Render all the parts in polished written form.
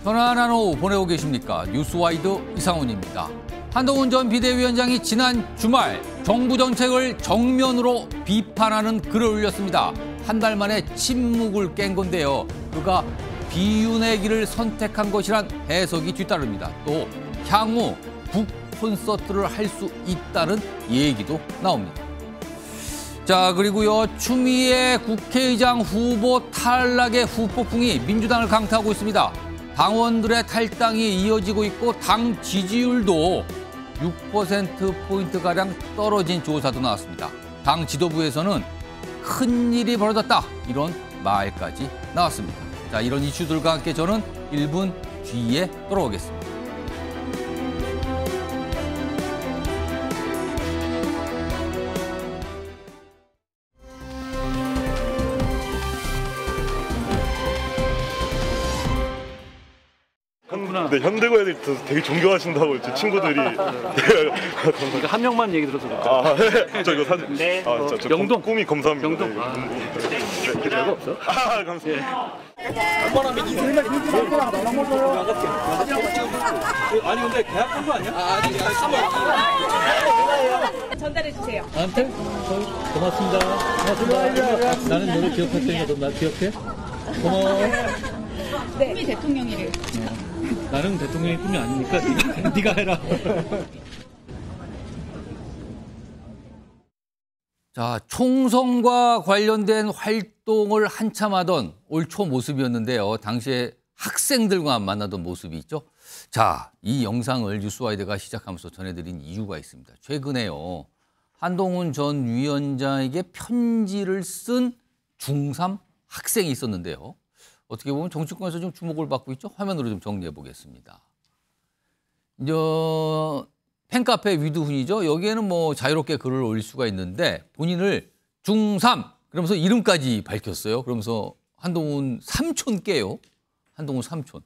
편안한 오후 보내고 계십니까? 뉴스와이드 이상훈입니다. 한동훈 전 비대위원장이 지난 주말 정부 정책을 정면으로 비판하는 글을 올렸습니다. 한 달 만에 침묵을 깬 건데요. 그가 비윤의 길을 선택한 것이란 해석이 뒤따릅니다. 또 향후 북 콘서트를 할 수 있다는 얘기도 나옵니다. 자, 그리고요, 추미애 국회의장 후보 탈락의 후폭풍이 민주당을 강타하고 있습니다. 당원들의 탈당이 이어지고 있고 당 지지율도 6%포인트가량 떨어진 조사도 나왔습니다. 당 지도부에서는 큰일이 벌어졌다, 이런 말까지 나왔습니다. 자, 이런 이슈들과 함께 저는 1분 뒤에 돌아오겠습니다. 네, 현대고에 대해서 되게 존경하신다고 제 친구들이. 그러니까 한 명만 얘기 들어서 그럴까요? 네. 저 이거 사진. 네. 저 영동. 꿈이 검사입니다. 영동. 네. 별거 없어? 감사합니다. 아니 근데 계약한 거 아니야? 전달해 주세요. 나한테? 고맙습니다. 고맙습니다. 나는 너를 기억할 테니까 너 나 기억해? 고마워. 네. 꿈이 대통령이래요. 나는 대통령의 꿈이 아니니까 네가 해라. 자, 총선과 관련된 활동을 한참 하던 올 초 모습이었는데요. 당시에 학생들과 만나던 모습이 있죠. 자, 이 영상을 뉴스와이드가 시작하면서 전해드린 이유가 있습니다. 최근에요, 한동훈 전 위원장에게 편지를 쓴 중3 학생이 있었는데요. 어떻게 보면 정치권에서 좀 주목을 받고 있죠. 화면으로 좀 정리해 보겠습니다. 팬카페 위두훈이죠. 여기에는 뭐 자유롭게 글을 올릴 수가 있는데 본인을 중3 그러면서 이름까지 밝혔어요. 그러면서 한동훈 삼촌께요. 한동훈 삼촌.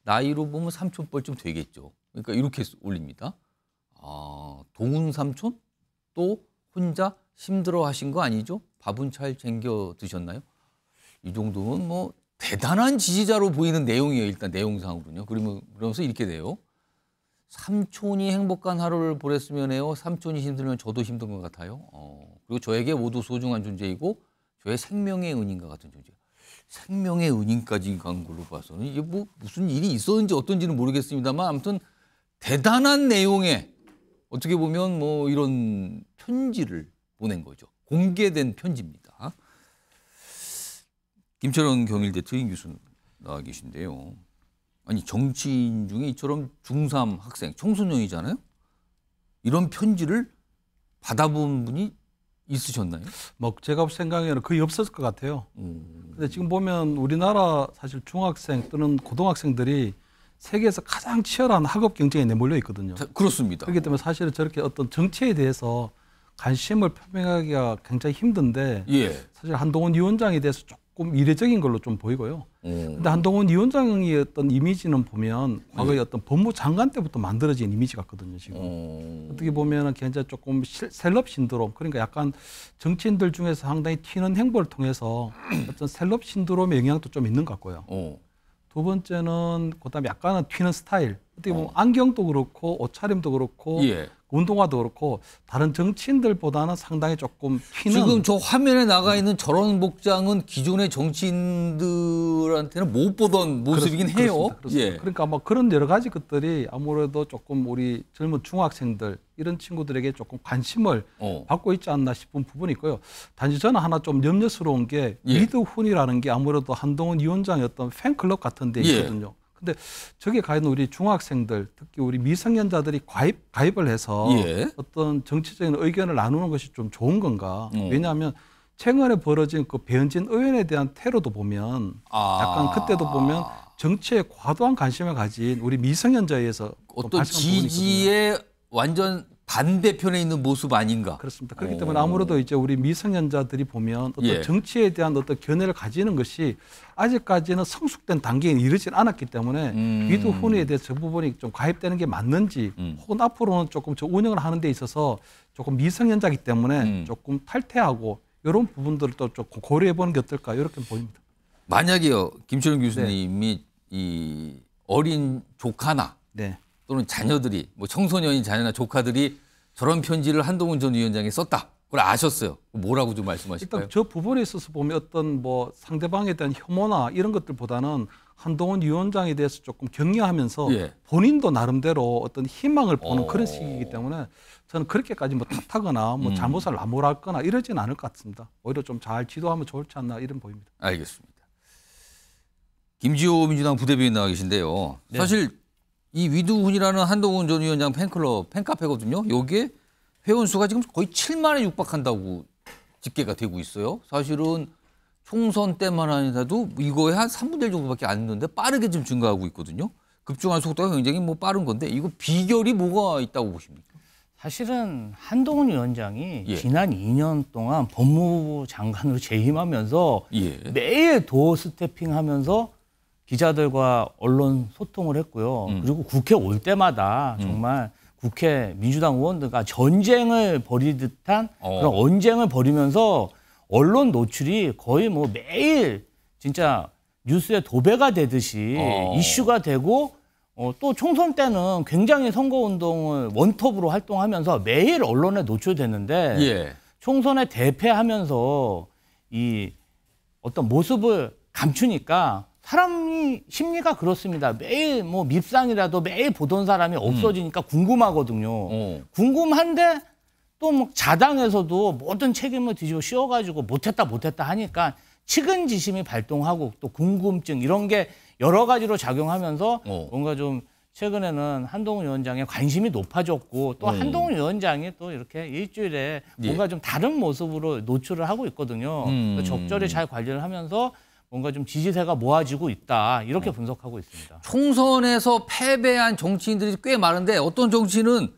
나이로 보면 삼촌뻘쯤 되겠죠. 그러니까 이렇게 올립니다. 아, 동훈 삼촌? 또 혼자 힘들어 하신 거 아니죠? 밥은 잘 챙겨 드셨나요? 이 정도면 뭐 대단한 지지자로 보이는 내용이에요. 일단 내용상으로는요. 그러면서 이렇게 돼요. 삼촌이 행복한 하루를 보냈으면요. 삼촌이 힘들면 저도 힘든 것 같아요. 그리고 저에게 모두 소중한 존재이고 저의 생명의 은인과 같은 존재. 생명의 은인까지 간 걸로 봐서는 이게 뭐 무슨 일이 있었는지 어떤지는 모르겠습니다만 아무튼 대단한 내용의 어떻게 보면 뭐 이런 편지를 보낸 거죠. 공개된 편지입니다. 김철원 경일대 특임 교수 나와 계신데요. 아니, 정치인 중에 이처럼 중3 학생, 청소년이잖아요. 이런 편지를 받아본 분이 있으셨나요? 뭐 제가 생각에는 거의 없었을 것 같아요. 근데 지금 보면 우리나라 사실 중학생 또는 고등학생들이 세계에서 가장 치열한 학업 경쟁에 내몰려 있거든요. 그렇습니다. 그렇기 때문에 사실은 저렇게 어떤 정치에 대해서 관심을 표명하기가 굉장히 힘든데 예. 사실 한동훈 위원장에 대해서 조금 이례적인 걸로 좀 보이고요. 근데 한동훈 위원장의 어떤 이미지는 보면 과거에 어떤 법무장관 때부터 만들어진 이미지 같거든요, 지금. 어떻게 보면 굉장히 조금 셀럽 신드롬, 그러니까 약간 정치인들 중에서 상당히 튀는 행보를 통해서 어떤 셀럽 신드롬의 영향도 좀 있는 것 같고요. 두 번째는 그다음에 약간은 튀는 스타일. 어떻게 보면 안경도 그렇고 옷차림도 그렇고 예. 운동화도 그렇고 다른 정치인들보다는 상당히 조금 튀는. 지금 저 화면에 나가 있는 저런 복장은 기존의 정치인들한테는 못 보던 모습이긴 해요. 그렇습니다. 예. 그러니까 뭐 그런 여러 가지 것들이 아무래도 조금 우리 젊은 중학생들 이런 친구들에게 조금 관심을 받고 있지 않나 싶은 부분이 있고요. 단지 저는 하나 좀 염려스러운 게 예. 미드훈이라는 게 아무래도 한동훈 위원장의 어떤 팬클럽 같은 데 있거든요. 근데 저게 과연 우리 중학생들, 특히 우리 미성년자들이 가입을 해서 예. 어떤 정치적인 의견을 나누는 것이 좀 좋은 건가? 왜냐하면 최근에 벌어진 그 배현진 의원에 대한 테러도 보면 약간 그때도 보면 정치에 과도한 관심을 가진 우리 미성년자에 의해서 어떤 지지의 완전 반대편에 있는 모습 아닌가? 그렇습니다. 그렇기 때문에 아무래도 이제 우리 미성년자들이 보면 어떤 예. 정치에 대한 어떤 견해를 가지는 것이 아직까지는 성숙된 단계에 이르진 않았기 때문에 미드훈에 대해서 저 부분이 좀 가입되는 게 맞는지 혹은 앞으로는 조금 저 운영을 하는 데 있어서 조금 미성년자이기 때문에 조금 탈퇴하고 이런 부분들을 또 조금 고려해 보는 게 어떨까 이렇게 보입니다. 만약에요, 김철원 교수님이 이 어린 조카나 네. 또는 자녀들이 뭐 청소년인 자녀나 조카들이 저런 편지를 한동훈 전 위원장이 썼다. 그걸 아셨어요. 뭐라고 좀 말씀하실까요? 일단 저 부분에 있어서 보면 어떤 뭐 상대방에 대한 혐오나 이런 것들보다는 한동훈 위원장에 대해서 조금 격려하면서 예. 본인도 나름대로 어떤 희망을 보는 그런 시기이기 때문에 저는 그렇게까지 뭐 탓하거나 뭐 잘못을 나무랄거나 이러지는 않을 것 같습니다. 오히려 좀 잘 지도하면 좋지 않나 이런 보입니다. 알겠습니다. 김지호 민주당 부대변인 나와 계신데요. 사실 이 위두훈이라는 한동훈 전 위원장 팬클럽, 팬카페거든요. 여기에 회원 수가 지금 거의 7만에 육박한다고 집계가 되고 있어요. 사실은 총선 때만 아니라도 이거에 한 3분의 1 정도밖에 안 됐는데 빠르게 좀 증가하고 있거든요. 급증한 속도가 굉장히 뭐 빠른 건데 이거 비결이 뭐가 있다고 보십니까? 사실은 한동훈 위원장이 예. 지난 2년 동안 법무부 장관으로 재임하면서 예. 매일 도어 스태핑하면서 기자들과 언론 소통을 했고요. 그리고 국회 올 때마다 정말 국회 민주당 의원들과 전쟁을 벌이듯한 그런 언쟁을 벌이면서 언론 노출이 거의 뭐 매일 진짜 뉴스에 도배가 되듯이 이슈가 되고 또 총선 때는 굉장히 선거운동을 원톱으로 활동하면서 매일 언론에 노출됐는데 예. 총선에 대패하면서 이 어떤 모습을 감추니까 사람이 심리가 그렇습니다. 매일 뭐 밉상이라도 매일 보던 사람이 없어지니까 궁금하거든요. 궁금한데 또 뭐 자당에서도 모든 책임을 뒤집어 씌워가지고 못했다 하니까 측은지심이 발동하고 또 궁금증 이런 게 여러 가지로 작용하면서 뭔가 좀 최근에는 한동훈 위원장의 관심이 높아졌고 또 한동훈 위원장이 또 이렇게 일주일에 뭔가 좀 다른 모습으로 노출을 하고 있거든요. 적절히 잘 관리를 하면서 뭔가 좀 지지세가 모아지고 있다. 이렇게 분석하고 있습니다. 총선에서 패배한 정치인들이 꽤 많은데 어떤 정치인은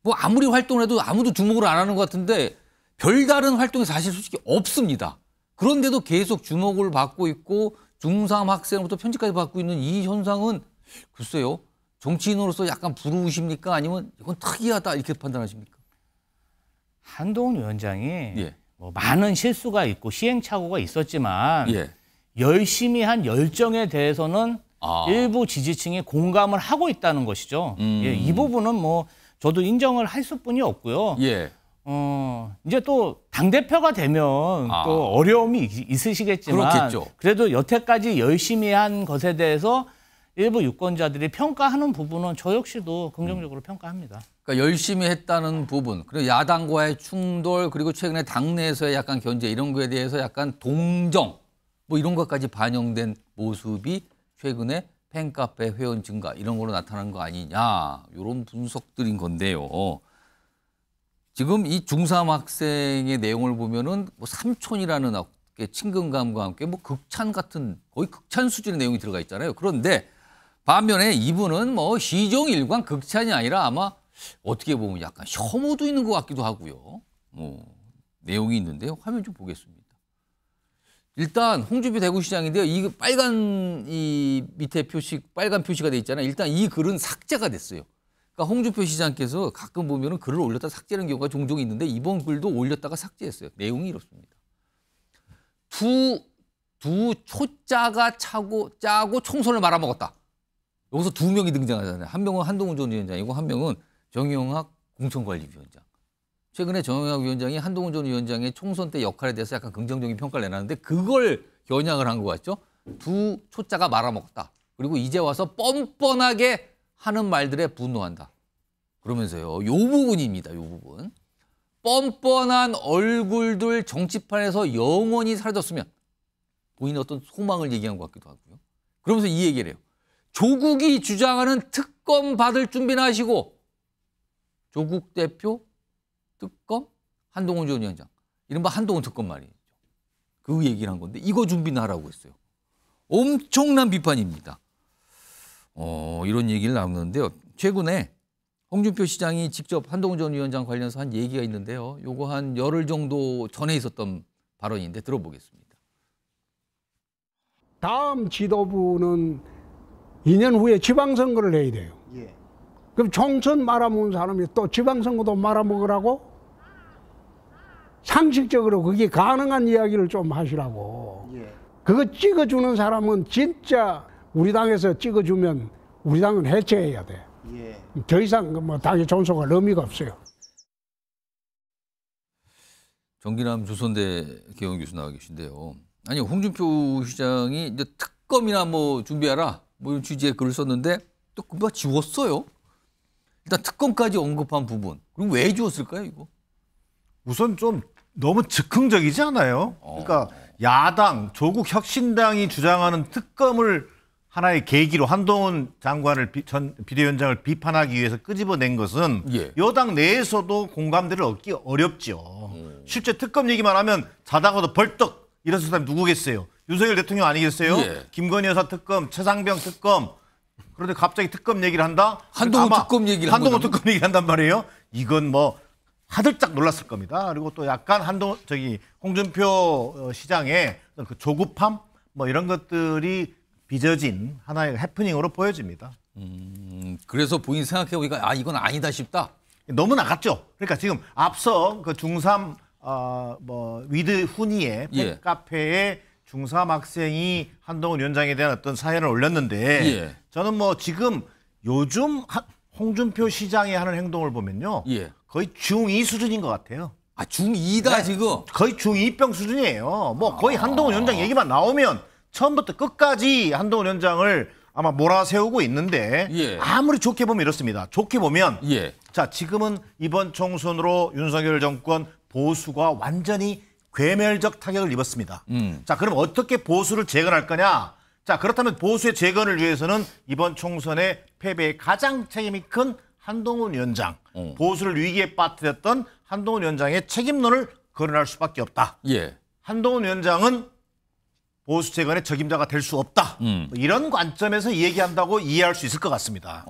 뭐 아무리 활동을 해도 아무도 주목을 안 하는 것 같은데 별다른 활동이 사실 솔직히 없습니다. 그런데도 계속 주목을 받고 있고 중3 학생으로부터 편지까지 받고 있는 이 현상은 글쎄요. 정치인으로서 약간 부러우십니까? 아니면 이건 특이하다 이렇게 판단하십니까? 한동훈 위원장이 예. 뭐 많은 실수가 있고 시행착오가 있었지만 예. 열심히 한 열정에 대해서는 일부 지지층이 공감을 하고 있다는 것이죠. 예, 이 부분은 뭐 저도 인정을 할 수뿐이 없고요. 예. 이제 또 당대표가 되면 또 어려움이 있으시겠지만 그렇겠죠. 그래도 여태까지 열심히 한 것에 대해서 일부 유권자들이 평가하는 부분은 저 역시도 긍정적으로 평가합니다. 그러니까 열심히 했다는 부분, 그리고 야당과의 충돌, 그리고 최근에 당내에서의 약간 견제 이런 거에 대해서 약간 동정 뭐 이런 것까지 반영된 모습이 최근에 팬카페 회원 증가 이런 걸로 나타난 거 아니냐 이런 분석들인 건데요. 지금 이 중3 학생의 내용을 보면은 뭐 삼촌이라는 친근감과 함께 뭐 극찬 같은 거의 극찬 수준의 내용이 들어가 있잖아요. 그런데 반면에 이분은 뭐 시종일관 극찬이 아니라 아마 어떻게 보면 약간 혐오도 있는 것 같기도 하고요. 내용이 있는데요. 화면 좀 보겠습니다. 일단 홍준표 대구시장인데요. 이 빨간 이 밑에 빨간 표시가 돼 있잖아요. 일단 이 글은 삭제가 됐어요. 그러니까 홍준표 시장께서 가끔 보면은 글을 올렸다 삭제하는 경우가 종종 있는데 이번 글도 올렸다가 삭제했어요. 내용이 이렇습니다. 두 초짜가 짜고 총선을 말아먹었다. 여기서 두 명이 등장하잖아요. 한 명은 한동훈 전 위원장이고 한 명은 정영학 공천관리위원장. 최근에 정영학 위원장이 한동훈 전 위원장의 총선 때 역할에 대해서 약간 긍정적인 평가를 내놨는데 그걸 겨냥을 한 것 같죠. 두 초짜가 말아먹었다. 그리고 이제 와서 뻔뻔하게 하는 말들에 분노한다. 그러면서요. 요 부분입니다. 요 부분. 뻔뻔한 얼굴들 정치판에서 영원히 사라졌으면 본인의 어떤 소망을 얘기한 것 같기도 하고요. 그러면서 이 얘기를 해요. 조국이 주장하는 특검 받을 준비나 하시고 조국 대표 특검 한동훈 전 위원장 이른바 한동훈 특검 말이죠. 그 얘기를 한 건데 이거 준비나 하라고 했어요. 엄청난 비판입니다. 이런 얘기를 나누는데요. 최근에 홍준표 시장이 직접 한동훈 전 위원장 관련해서 한 얘기가 있는데요. 요거 한 열흘 정도 전에 있었던 발언인데 들어보겠습니다. 다음 지도부는 2년 후에 지방선거를 해야 돼요. 예. 그럼 총선 말아먹은 사람이 또 지방선거도 말아먹으라고? 상식적으로 그게 가능한 이야기를 좀 하시라고. 예. 그거 찍어주는 사람은 진짜 우리 당에서 찍어주면 우리 당은 해체해야 돼. 더 이상 뭐 당의 존속할 의미가 없어요. 정기남 조선대 개원 교수 나와 계신데요. 아니 홍준표 시장이 이제 특검이나 뭐 준비하라 뭐 이런 취지의 글을 썼는데 또 금방 지웠어요. 일단 특검까지 언급한 부분. 그럼 왜 지웠을까요, 이거? 우선 좀 너무 즉흥적이지 않아요? 그러니까 야당, 조국 혁신당이 주장하는 특검을 하나의 계기로 한동훈 장관을 전 비대위원장을 비판하기 위해서 끄집어낸 것은 여당 내에서도 공감대를 얻기 어렵죠. 실제 특검 얘기만 하면 자다가도 벌떡 일어선 사람이 누구겠어요? 윤석열 대통령 아니겠어요? 김건희 여사 특검, 최상병 특검. 그런데 갑자기 특검 얘기를 한다? 한동훈 특검 얘기를 한동훈 특검 얘기를 한단 말이에요. 이건 뭐 화들짝 놀랐을 겁니다. 그리고 또 약간 홍준표 시장의 그 조급함 뭐 이런 것들이 빚어진 하나의 해프닝으로 보여집니다. 그래서 본인 생각해 보니까 아 이건 아니다 싶다. 너무 나갔죠. 그러니까 지금 앞서 그 중3 위드 훈이의 팬카페에 중3 학생이 한동훈 위원장에 대한 어떤 사연을 올렸는데 저는 뭐 지금 요즘 홍준표 시장이 하는 행동을 보면요. 거의 중2 수준인 것 같아요. 아 중2다 지금? 거의 중2병 수준이에요. 뭐 거의 한동훈 위원장 얘기만 나오면 처음부터 끝까지 한동훈 위원장을 아마 몰아세우고 있는데 아무리 좋게 보면 이렇습니다. 좋게 보면 자 지금은 이번 총선으로 윤석열 정권 보수가 완전히 괴멸적 타격을 입었습니다. 자 그럼 어떻게 보수를 재건할 거냐? 자 그렇다면 보수의 재건을 위해서는 이번 총선의 패배에 가장 책임이 큰 한동훈 위원장, 보수를 위기에 빠뜨렸던 한동훈 위원장의 책임론을 거론할 수밖에 없다. 한동훈 위원장은 보수 재건의 적임자가 될 수 없다. 이런 관점에서 얘기한다고 이해할 수 있을 것 같습니다.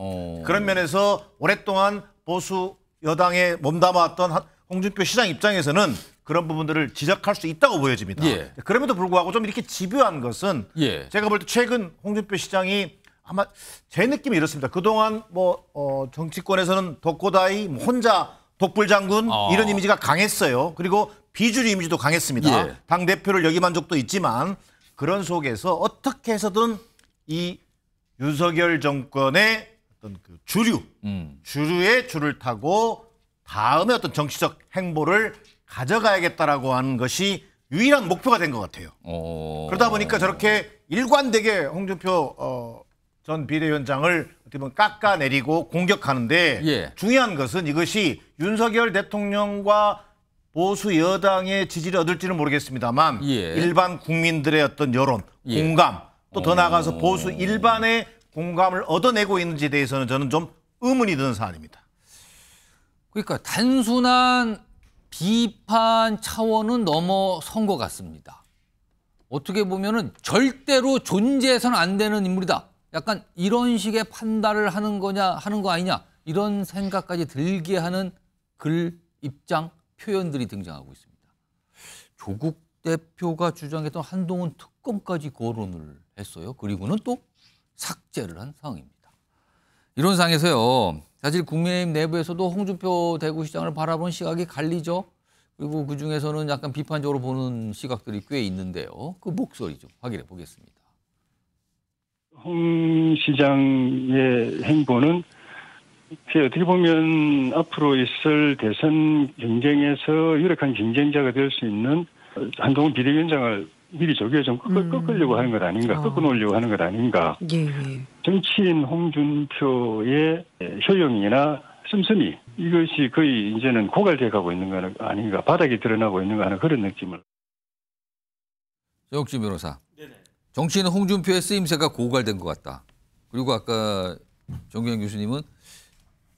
그런 면에서 오랫동안 보수 여당에 몸담아왔던 홍준표 시장 입장에서는 그런 부분들을 지적할 수 있다고 보여집니다. 그럼에도 불구하고 좀 이렇게 집요한 것은 제가 볼 때 최근 홍준표 시장이 아마 제 느낌이 이렇습니다. 그동안 정치권에서는 독고다이 혼자 독불장군 이런 이미지가 강했어요. 그리고 비주류 이미지도 강했습니다. 당대표를 역임한 적도 있지만 그런 속에서 어떻게 해서든 이 윤석열 정권의 어떤 그 주류의 줄을 타고 다음에 어떤 정치적 행보를 가져가야겠다라고 하는 것이 유일한 목표가 된 것 같아요. 그러다 보니까 저렇게 일관되게 홍준표 전 비대위원장을 어떻게 보면 깎아내리고 공격하는데 중요한 것은 이것이 윤석열 대통령과 보수 여당의 지지를 얻을지는 모르겠습니다만 일반 국민들의 어떤 여론, 공감 또 더 나아가서 보수 일반의 공감을 얻어내고 있는지에 대해서는 저는 좀 의문이 드는 사안입니다. 그러니까 단순한 비판 차원은 넘어선 것 같습니다. 어떻게 보면은 절대로 존재해서는 안 되는 인물이다. 약간 이런 식의 판단을 하는 거 아니냐 이런 생각까지 들게 하는 글, 입장, 표현들이 등장하고 있습니다. 조국 대표가 주장했던 한동훈 특검까지 거론을 했어요. 그리고는 또 삭제를 한 상황입니다. 이런 상황에서요. 사실 국민의힘 내부에서도 홍준표 대구시장을 바라보는 시각이 갈리죠. 그리고 그중에서는 약간 비판적으로 보는 시각들이 꽤 있는데요. 그 목소리 좀 확인해 보겠습니다. 홍 시장의 행보는 어떻게 보면 앞으로 있을 대선 경쟁에서 유력한 경쟁자가 될 수 있는 한동훈 비대위원장을 미리 조기에 좀 꺾으려고 하는 것 아닌가, 꺾어놓으려고 하는 것 아닌가. 정치인 홍준표의 효용이나 씀씀이 이것이 거의 이제는 고갈돼 가고 있는 거 아닌가, 바닥이 드러나고 있는 거 하는 그런 느낌을. 정옥진 변호사. 정치인 홍준표의 쓰임새가 고갈된 것 같다. 그리고 아까 정기현 교수님은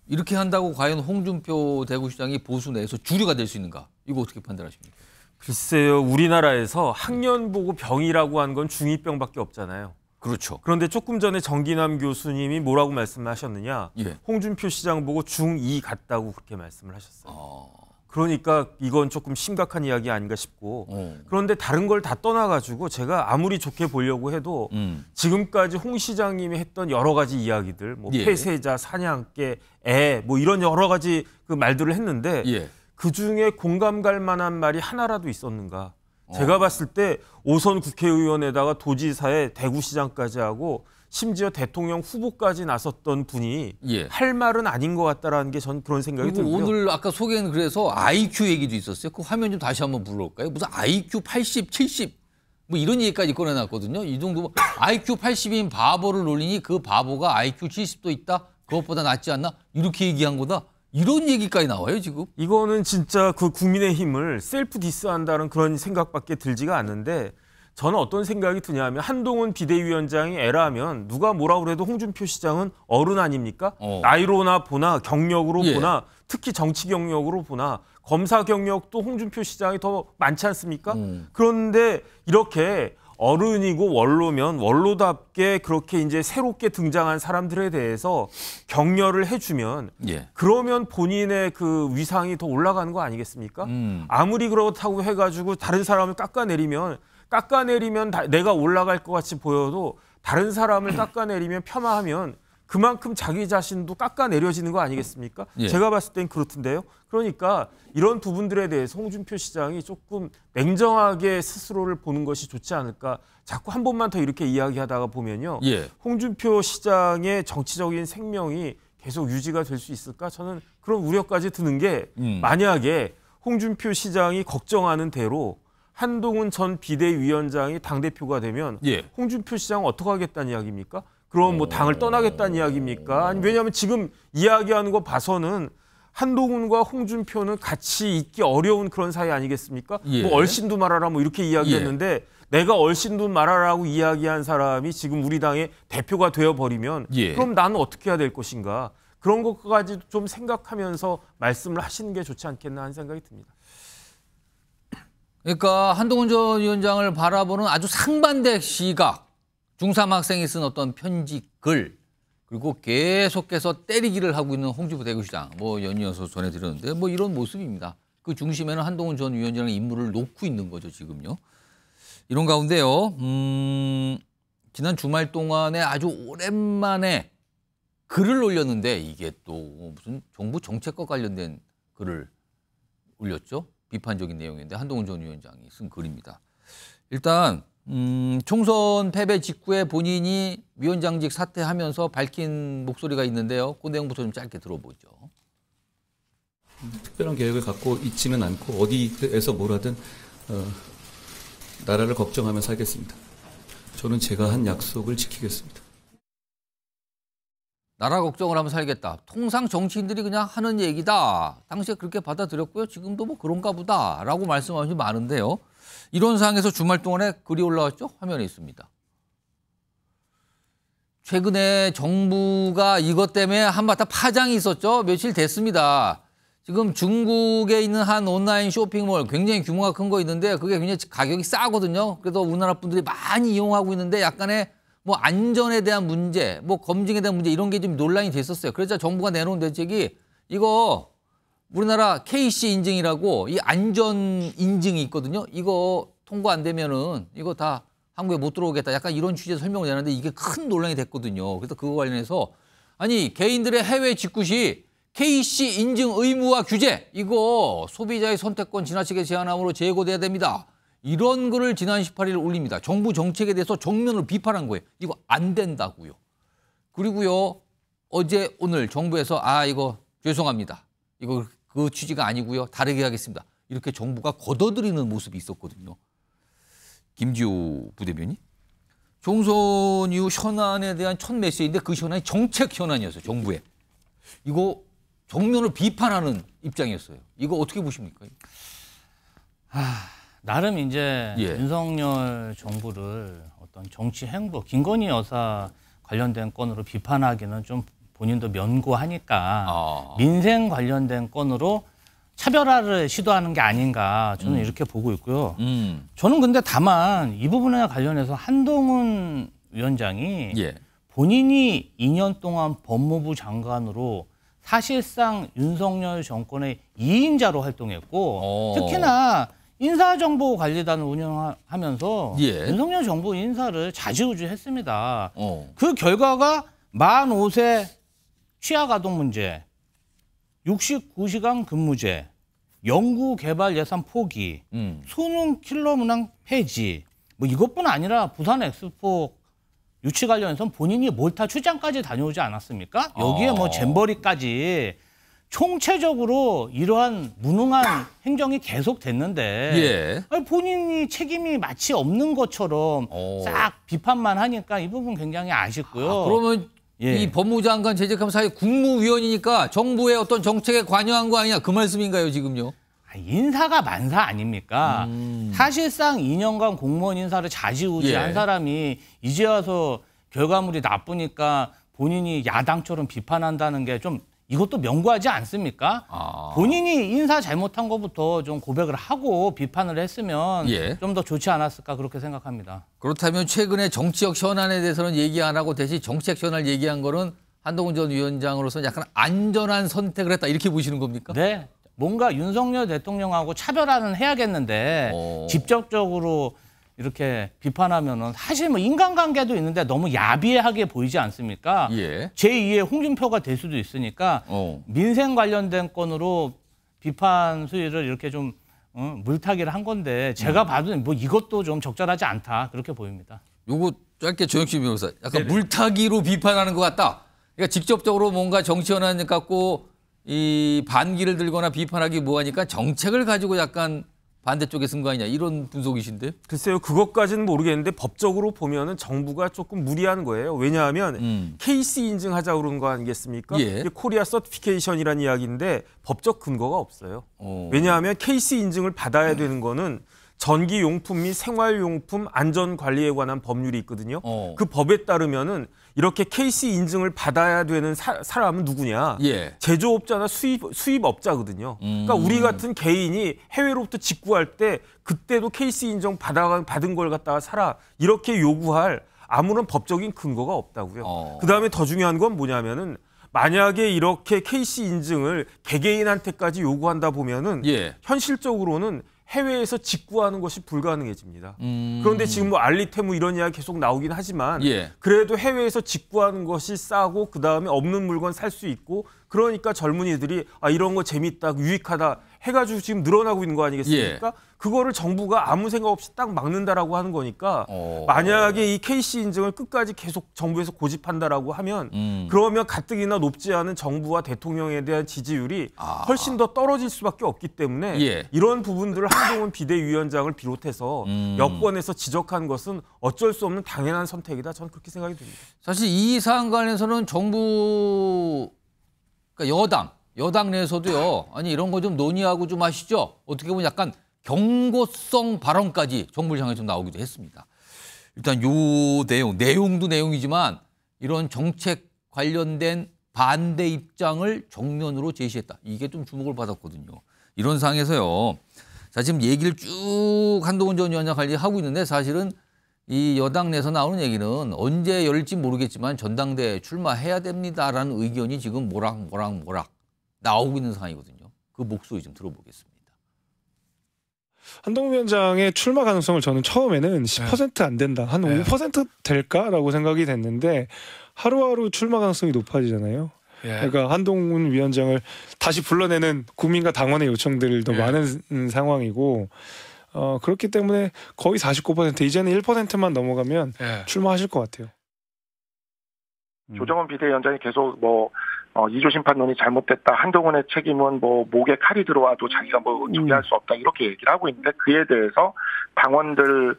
이렇게 한다고 과연 홍준표 대구시장이 보수 내에서 주류가 될 수 있는가? 이거 어떻게 판단하십니까? 글쎄요. 우리나라에서 학년 보고 병이라고 하는 건 중2병밖에 없잖아요. 그렇죠. 그런데 조금 전에 정기남 교수님이 뭐라고 말씀하셨느냐. 홍준표 시장 보고 중2 같다고 그렇게 말씀을 하셨어요. 그러니까 이건 조금 심각한 이야기 아닌가 싶고 그런데 다른 걸 다 떠나가지고 제가 아무리 좋게 보려고 해도 지금까지 홍 시장님이 했던 여러 가지 이야기들 뭐 폐쇄자, 사냥개, 뭐 이런 여러 가지 그 말들을 했는데 그중에 공감 갈 만한 말이 하나라도 있었는가. 제가 봤을 때 5선 국회의원에다가 도지사에 대구시장까지 하고 심지어 대통령 후보까지 나섰던 분이 예. 할 말은 아닌 것 같다라는 게 전 그런 생각이 그리고 들고요. 오늘 아까 소개는 그래서 IQ 얘기도 있었어요. 그 화면 좀 다시 한번 불러올까요? 무슨 IQ 80, 70 뭐 이런 얘기까지 꺼내놨거든요. 이 정도 IQ 80인 바보를 놀리니 그 바보가 IQ 70도 있다? 그것보다 낫지 않나? 이렇게 얘기한 거다? 이런 얘기까지 나와요 지금. 이거는 진짜 그 국민의힘을 셀프 디스한다는 그런 생각밖에 들지가 않는데 저는 어떤 생각이 드냐면 한동훈 비대위원장이 애라면 누가 뭐라 그래도 홍준표 시장은 어른 아닙니까? 나이로나 보나 경력으로 보나 특히 정치 경력으로 보나 검사 경력도 홍준표 시장이 더 많지 않습니까? 그런데 이렇게 어른이고 원로면 원로답게 그렇게 이제 새롭게 등장한 사람들에 대해서 격려를 해주면 그러면 본인의 그 위상이 더 올라가는 거 아니겠습니까? 아무리 그렇다고 해가지고 다른 사람을 깎아내리면 내가 올라갈 것 같이 보여도 다른 사람을 깎아내리면 폄하하면 그만큼 자기 자신도 깎아내려지는 거 아니겠습니까? 제가 봤을 땐 그렇던데요. 그러니까 이런 부분들에 대해서 홍준표 시장이 조금 냉정하게 스스로를 보는 것이 좋지 않을까. 자꾸 한 번만 더 이렇게 이야기하다가 보면요. 홍준표 시장의 정치적인 생명이 계속 유지가 될 수 있을까? 저는 그런 우려까지 드는 게 만약에 홍준표 시장이 걱정하는 대로 한동훈 전 비대위원장이 당대표가 되면 홍준표 시장은 어떻게 하겠다는 이야기입니까? 그럼 뭐 당을 떠나겠다는 이야기입니까? 아니, 왜냐하면 지금 이야기하는 거 봐서는 한동훈과 홍준표는 같이 있기 어려운 그런 사이 아니겠습니까? 뭐 얼씬도 말아라 뭐 이렇게 이야기했는데 내가 얼씬도 말아라고 이야기한 사람이 지금 우리 당의 대표가 되어버리면 그럼 나는 어떻게 해야 될 것인가? 그런 것까지 좀 생각하면서 말씀을 하시는 게 좋지 않겠나 하는 생각이 듭니다. 그러니까 한동훈 전 위원장을 바라보는 아주 상반대 시각, 중3 학생이 쓴 어떤 편지 글, 그리고 계속해서 때리기를 하고 있는 홍준표 대구시장, 뭐 연이어서 전해드렸는데 뭐 이런 모습입니다. 그 중심에는 한동훈 전 위원장의 인물을 놓고 있는 거죠, 지금요. 이런 가운데요, 지난 주말 동안에 아주 오랜만에 글을 올렸는데 이게 또 무슨 정부 정책과 관련된 글을 올렸죠. 비판적인 내용인데 한동훈 전 위원장이 쓴 글입니다. 일단 총선 패배 직후에 본인이 위원장직 사퇴하면서 밝힌 목소리가 있는데요. 그 내용부터 좀 짧게 들어보죠. 특별한 계획을 갖고 있지는 않고 어디에서 뭘 하든 나라를 걱정하며 살겠습니다. 저는 제가 한 약속을 지키겠습니다. 나라 걱정을 하면 살겠다. 통상 정치인들이 그냥 하는 얘기다. 당시에 그렇게 받아들였고요. 지금도 뭐 그런가 보다라고 말씀하시는 많은데요. 이런 상황에서 주말 동안에 글이 올라왔죠. 화면에 있습니다. 최근에 정부가 이것 때문에 한바탕 파장이 있었죠. 며칠 됐습니다. 지금 중국에 있는 한 온라인 쇼핑몰 굉장히 규모가 큰 거 있는데 그게 굉장히 가격이 싸거든요. 그래서 우리나라 분들이 많이 이용하고 있는데 약간의 뭐 안전에 대한 문제, 뭐 검증에 대한 문제 이런 게 좀 논란이 됐었어요. 그래서 정부가 내놓은 대책이 이거 우리나라 KC 인증이라고 이 안전 인증이 있거든요. 이거 통과 안 되면은 이거 다 한국에 못 들어오겠다. 약간 이런 취지의 설명을 내는데 이게 큰 논란이 됐거든요. 그래서 그거 관련해서 아니 개인들의 해외 직구 시 KC 인증 의무화 규제 이거 소비자의 선택권 지나치게 제한함으로 재고돼야 됩니다. 이런 글을 지난 18일 올립니다. 정부 정책에 대해서 정면으로 비판한 거예요. 이거 안 된다고요. 그리고요 어제 오늘 정부에서 이거 죄송합니다. 이거 그 취지가 아니고요. 다르게 하겠습니다. 이렇게 정부가 걷어들이는 모습이 있었거든요. 김지호 부대변인. 총선 이후 현안에 대한 첫 메시지인데 그 현안이 정책 현안이었어요. 정부에. 이거 정면으로 비판하는 입장이었어요. 이거 어떻게 보십니까? 나름 이제 윤석열 정부를 어떤 정치 행보, 김건희 여사 관련된 건으로 비판하기는 좀 본인도 면고하니까 민생 관련된 건으로 차별화를 시도하는 게 아닌가 저는 이렇게 보고 있고요. 저는 근데 다만 이 부분에 관련해서 한동훈 위원장이 본인이 2년 동안 법무부 장관으로 사실상 윤석열 정권의 2인자로 활동했고 특히나 인사정보관리단을 운영하면서 윤석열 정부 인사를 좌지우지했습니다. 그 결과가 만 5세 취하가동 문제, 69시간 근무제, 연구개발 예산 포기, 수능 킬러 문항 폐지, 뭐 이것뿐 아니라 부산 엑스포 유치 관련해서 본인이 몰타 출장까지 다녀오지 않았습니까? 여기에 뭐 잼버리까지 총체적으로 이러한 무능한 행정이 계속됐는데 아니, 본인이 책임이 마치 없는 것처럼 싹 비판만 하니까 이 부분 굉장히 아쉽고요. 그러면 이 법무장관 재직감사의 국무위원이니까 정부의 어떤 정책에 관여한 거 아니냐 그 말씀인가요 지금요? 인사가 만사 아닙니까? 사실상 2년간 공무원 인사를 좌지우지한 사람이 이제 와서 결과물이 나쁘니까 본인이 야당처럼 비판한다는 게 좀 이것도 명구하지 않습니까? 본인이 인사 잘못한 것부터 좀 고백을 하고 비판을 했으면 좀 더 좋지 않았을까 그렇게 생각합니다. 그렇다면 최근에 정치적 현안에 대해서는 얘기 안 하고 대신 정책 현안을 얘기한 거는 한동훈 전 위원장으로서는 약간 안전한 선택을 했다 이렇게 보시는 겁니까? 네. 뭔가 윤석열 대통령하고 차별화는 해야겠는데 직접적으로 이렇게 비판하면은 사실 뭐 인간관계도 있는데 너무 야비하게 보이지 않습니까? 제2의 홍준표가 될 수도 있으니까 민생 관련된 건으로 비판 수위를 이렇게 좀 물타기를 한 건데 제가 봐도 뭐 이것도 좀 적절하지 않다 그렇게 보입니다. 요거 짧게 조영신 변호사 약간 물타기로 비판하는 것 같다. 그러니까 직접적으로 뭔가 정치 현안 갖고 이 반기를 들거나 비판하기 뭐하니까 정책을 가지고 약간 반대쪽에 쓴 거 아니냐 이런 분석이신데? 글쎄요. 그것까지는 모르겠는데 법적으로 보면은 정부가 조금 무리한 거예요. 왜냐하면 케이스 인증하자 그런 거 아니겠습니까? 이게 코리아 서티피케이션이라는 이야기인데 법적 근거가 없어요. 왜냐하면 케이스 인증을 받아야 되는 거는 전기용품 및 생활용품 안전관리에 관한 법률이 있거든요. 그 법에 따르면은 이렇게 케이스 인증을 받아야 되는 사람은 누구냐? 제조업자나 수입업자거든요. 그러니까 우리 같은 개인이 해외로부터 직구할 때 그때도 케이스 인증 받은 걸 갖다가 사라 이렇게 요구할 아무런 법적인 근거가 없다고요. 그다음에 더 중요한 건 뭐냐면은 만약에 이렇게 케이스 인증을 개개인한테까지 요구한다 보면은 현실적으로는 해외에서 직구하는 것이 불가능해집니다. 그런데 지금 뭐 알리테무 이런 이야기 계속 나오긴 하지만 그래도 해외에서 직구하는 것이 싸고 그다음에 없는 물건 살 수 있고 그러니까 젊은이들이 이런 거 재밌다, 유익하다 해가지고 지금 늘어나고 있는 거 아니겠습니까? 그거를 정부가 아무 생각 없이 딱 막는다라고 하는 거니까 만약에 이 케이스 인증을 끝까지 계속 정부에서 고집한다라고 하면 그러면 가뜩이나 높지 않은 정부와 대통령에 대한 지지율이 훨씬 더 떨어질 수밖에 없기 때문에 이런 부분들을 한동훈 비대위원장을 비롯해서 여권에서 지적한 것은 어쩔 수 없는 당연한 선택이다. 저는 그렇게 생각이 듭니다. 사실 이 사안 관련해서는 정부 그러니까 여당 내에서도요. 아니 이런 거 좀 논의하고 좀 하시죠. 어떻게 보면 약간 경고성 발언까지 정부를 향해 좀 나오기도 했습니다. 일단 요 내용도 내용이지만 이런 정책 관련된 반대 입장을 정면으로 제시했다. 이게 좀 주목을 받았거든요. 이런 상황에서요. 자, 지금 얘기를 쭉 한동훈 전 위원장 관리하고 있는데 사실은 이 여당 내에서 나오는 얘기는 언제 열릴지 모르겠지만 전당대회 출마해야 됩니다라는 의견이 지금 모락 나오고 있는 상황이거든요. 그 목소리 좀 들어보겠습니다. 한동훈 위원장의 출마 가능성을 저는 처음에는 10% 안 된다. 한 5% 될까라고 생각이 됐는데 하루하루 출마 가능성이 높아지잖아요. 그러니까 한동훈 위원장을 다시 불러내는 국민과 당원의 요청들도 많은 상황이고 그렇기 때문에 거의 49% 이제는 1%만 넘어가면 출마하실 것 같아요. 조정원 비대위원장이 계속 이조 심판론이 잘못됐다. 한동훈의 책임은 목에 칼이 들어와도 자기가 정리할 수 없다. 이렇게 얘기를 하고 있는데 그에 대해서 당원들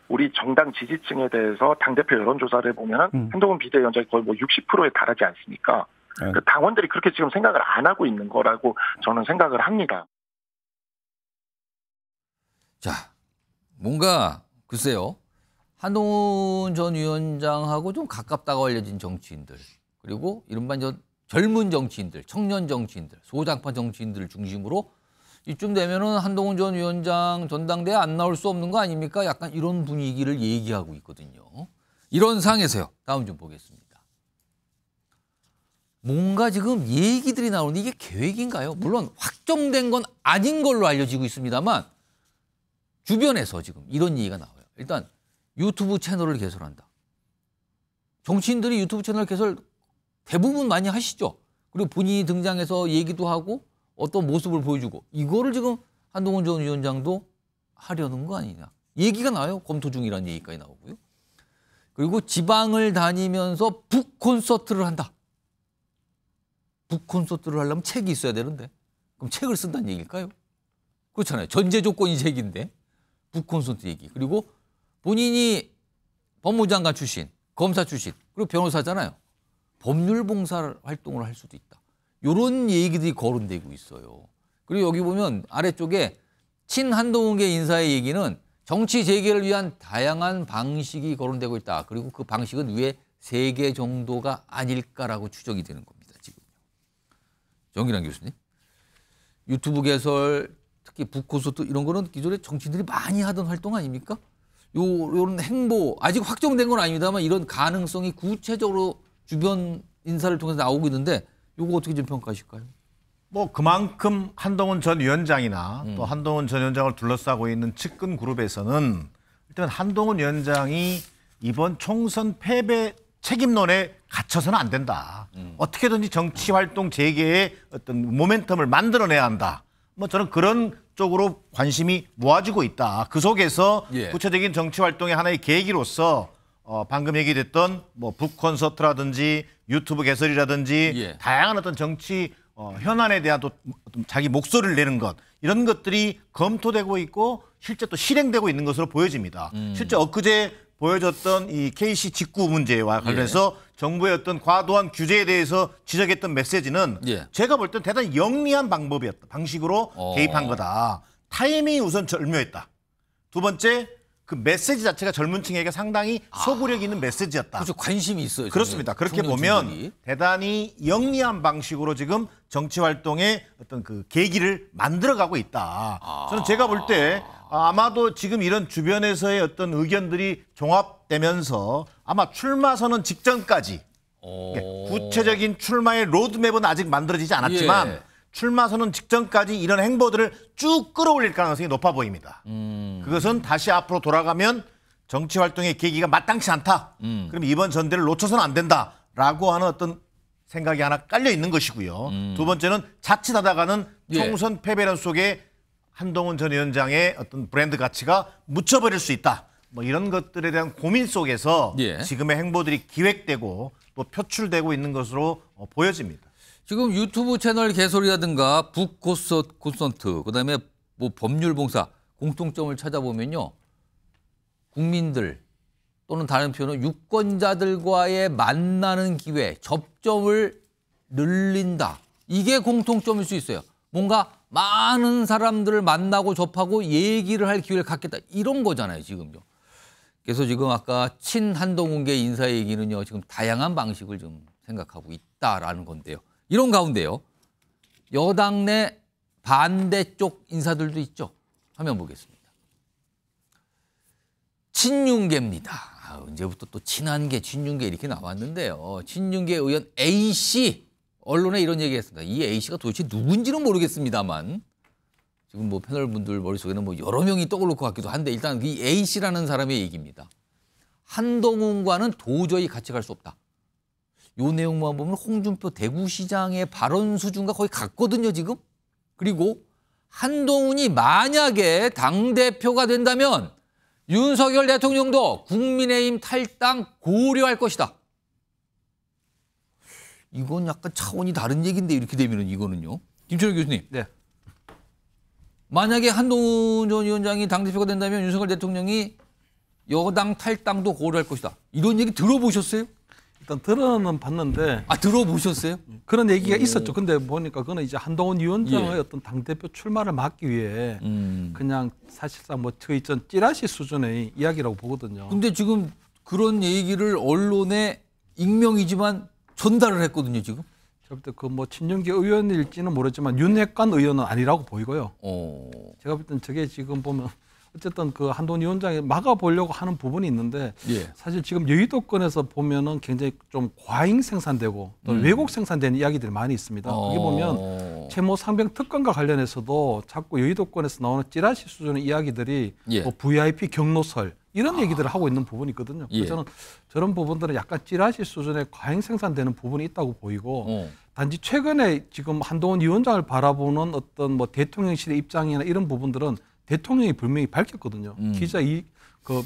우리 정당 지지층에 대해서 당대표 여론조사를 보면 한동훈 비대위원장이 거의 60%에 달하지 않습니까? 그 당원들이 그렇게 지금 생각을 안 하고 있는 거라고 저는 생각을 합니다. 자, 뭔가 글쎄요. 한동훈 전 위원장하고 좀 가깝다고 알려진 정치인들 그리고 이른바 젊은 정치인들, 청년 정치인들, 소장파 정치인들을 중심으로 이쯤 되면은 한동훈 전 위원장 전당대회 안 나올 수 없는 거 아닙니까? 약간 이런 분위기를 얘기하고 있거든요. 이런 상황에서요. 다음 좀 보겠습니다. 뭔가 지금 얘기들이 나오는데 이게 계획인가요? 물론 확정된 건 아닌 걸로 알려지고 있습니다만 주변에서 지금 이런 얘기가 나와요. 일단 유튜브 채널을 개설한다. 정치인들이 유튜브 채널 개설 대부분 많이 하시죠. 그리고 본인이 등장해서 얘기도 하고 어떤 모습을 보여주고 이거를 지금 한동훈 전 위원장도 하려는 거 아니냐. 얘기가 나와요. 검토 중이라는 얘기까지 나오고요. 그리고 지방을 다니면서 북 콘서트를 한다. 북 콘서트를 하려면 책이 있어야 되는데 그럼 책을 쓴다는 얘기일까요? 그렇잖아요. 전제 조건이 책인데 북 콘서트 얘기. 그리고 본인이 법무장관 출신, 검사 출신, 그리고 변호사잖아요. 법률봉사 활동을 할 수도 있다. 이런 얘기들이 거론되고 있어요. 그리고 여기 보면 아래쪽에 친한동훈계 인사의 얘기는 정치 재개를 위한 다양한 방식이 거론되고 있다. 그리고 그 방식은 위에 3개 정도가 아닐까라고 추정이 되는 겁니다. 지금. 정기란 교수님. 유튜브 개설, 특히 북콘서트 이런 거는 기존에 정치인들이 많이 하던 활동 아닙니까? 요런 행보, 아직 확정된 건 아닙니다만 이런 가능성이 구체적으로 주변 인사를 통해서 나오고 있는데 요거 어떻게 좀 평가하실까요? 뭐 그만큼 한동훈 전 위원장이나 또 한동훈 전 위원장을 둘러싸고 있는 측근 그룹에서는 일단 한동훈 위원장이 이번 총선 패배 책임론에 갇혀서는 안 된다. 어떻게든지 정치 활동 재개의 어떤 모멘텀을 만들어내야 한다. 뭐 저는 그런 쪽으로 관심이 모아지고 있다. 그 속에서 구체적인 정치 활동의 하나의 계기로서 방금 얘기됐던 뭐 북 콘서트라든지 유튜브 개설이라든지 다양한 어떤 정치 현안에 대한 또 자기 목소리를 내는 것 이런 것들이 검토되고 있고 실제 또 실행되고 있는 것으로 보여집니다. 실제 엊그제 보여줬던 이 KC 직구 문제와 관련해서 정부의 어떤 과도한 규제에 대해서 지적했던 메시지는 제가 볼 땐 대단히 영리한 방식으로 개입한 거다. 타이밍이 우선 절묘했다. 두 번째, 그 메시지 자체가 젊은 층에게 상당히 소구력 있는 메시지였다. 그렇죠. 관심이 있어요. 그렇습니다. 그렇게 보면 대단히 영리한 방식으로 지금 정치 활동의 어떤 그 계기를 만들어가고 있다. 저는 제가 볼 때 아마도 지금 이런 주변에서의 어떤 의견들이 종합되면서 아마 출마 선언 직전까지 구체적인 출마의 로드맵은 아직 만들어지지 않았지만 출마 선언 직전까지 이런 행보들을 쭉 끌어올릴 가능성이 높아 보입니다. 그것은 다시 앞으로 돌아가면 정치 활동의 계기가 마땅치 않다. 그럼 이번 전대를 놓쳐서는 안 된다라고 하는 어떤 생각이 하나 깔려 있는 것이고요. 두 번째는 자칫하다가는 총선 패배론 속에 한동훈 전 위원장의 어떤 브랜드 가치가 묻혀버릴 수 있다. 뭐 이런 것들에 대한 고민 속에서 지금의 행보들이 기획되고 또 표출되고 있는 것으로 보여집니다. 지금 유튜브 채널 개설이라든가 북 콘서트, 그다음에 뭐 법률봉사 공통점을 찾아보면요, 국민들 또는 다른 표현은 유권자들과의 만나는 기회, 접점을 늘린다. 이게 공통점일 수 있어요. 뭔가 많은 사람들을 만나고 접하고 얘기를 할 기회를 갖겠다. 이런 거잖아요, 지금요. 그래서 지금 아까 친한동훈계 인사 얘기는요, 지금 다양한 방식을 좀 생각하고 있다라는 건데요. 이런 가운데요, 여당 내 반대쪽 인사들도 있죠. 화면 보겠습니다. 친윤계입니다. 언제부터 또 친한계, 친윤계 이렇게 나왔는데요. 친윤계 의원 A씨, 언론에 이런 얘기했습니다. 이 A씨가 도대체 누군지는 모르겠습니다만 지금 뭐 패널분들 머릿속에는 뭐 여러 명이 떠오를 것 같기도 한데 일단 이 A씨라는 사람의 얘기입니다. 한동훈과는 도저히 같이 갈 수 없다. 요 내용만 보면 홍준표 대구시장의 발언 수준과 거의 같거든요, 지금. 그리고 한동훈이 만약에 당대표가 된다면 윤석열 대통령도 국민의힘 탈당 고려할 것이다. 이건 약간 차원이 다른 얘기인데 이렇게 되면은 이거는요. 김철현 교수님. 네. 만약에 한동훈 전 위원장이 당대표가 된다면 윤석열 대통령이 여당 탈당도 고려할 것이다. 이런 얘기 들어보셨어요? 일단 들어는 봤는데. 들어보셨어요? 그런 얘기가 있었죠. 근데 보니까 그거는 이제 한동훈 위원장의 어떤 당대표 출마를 막기 위해 그냥 사실상 뭐 그 이전 찌라시 수준의 이야기라고 보거든요. 근데 지금 그런 얘기를 언론에 익명이지만 전달을 했거든요, 지금. 제가 볼 때 그 뭐 친윤계 의원일지는 모르지만 윤핵관 의원은 아니라고 보이고요. 제가 볼 땐 저게 지금 보면 어쨌든 그 한동훈 위원장이 막아보려고 하는 부분이 있는데 사실 지금 여의도권에서 보면은 굉장히 좀 과잉 생산되고 또 왜곡 생산되는 이야기들이 많이 있습니다. 여기 보면 채모 상병 특검과 관련해서도 자꾸 여의도권에서 나오는 찌라시 수준의 이야기들이 뭐 VIP 경로설 이런 얘기들을 하고 있는 부분이 있거든요. 그래서 저는 저런 부분들은 약간 찌라시 수준의 과잉 생산되는 부분이 있다고 보이고 단지 최근에 지금 한동훈 위원장을 바라보는 어떤 뭐 대통령실의 입장이나 이런 부분들은 대통령이 분명히 밝혔거든요. 기자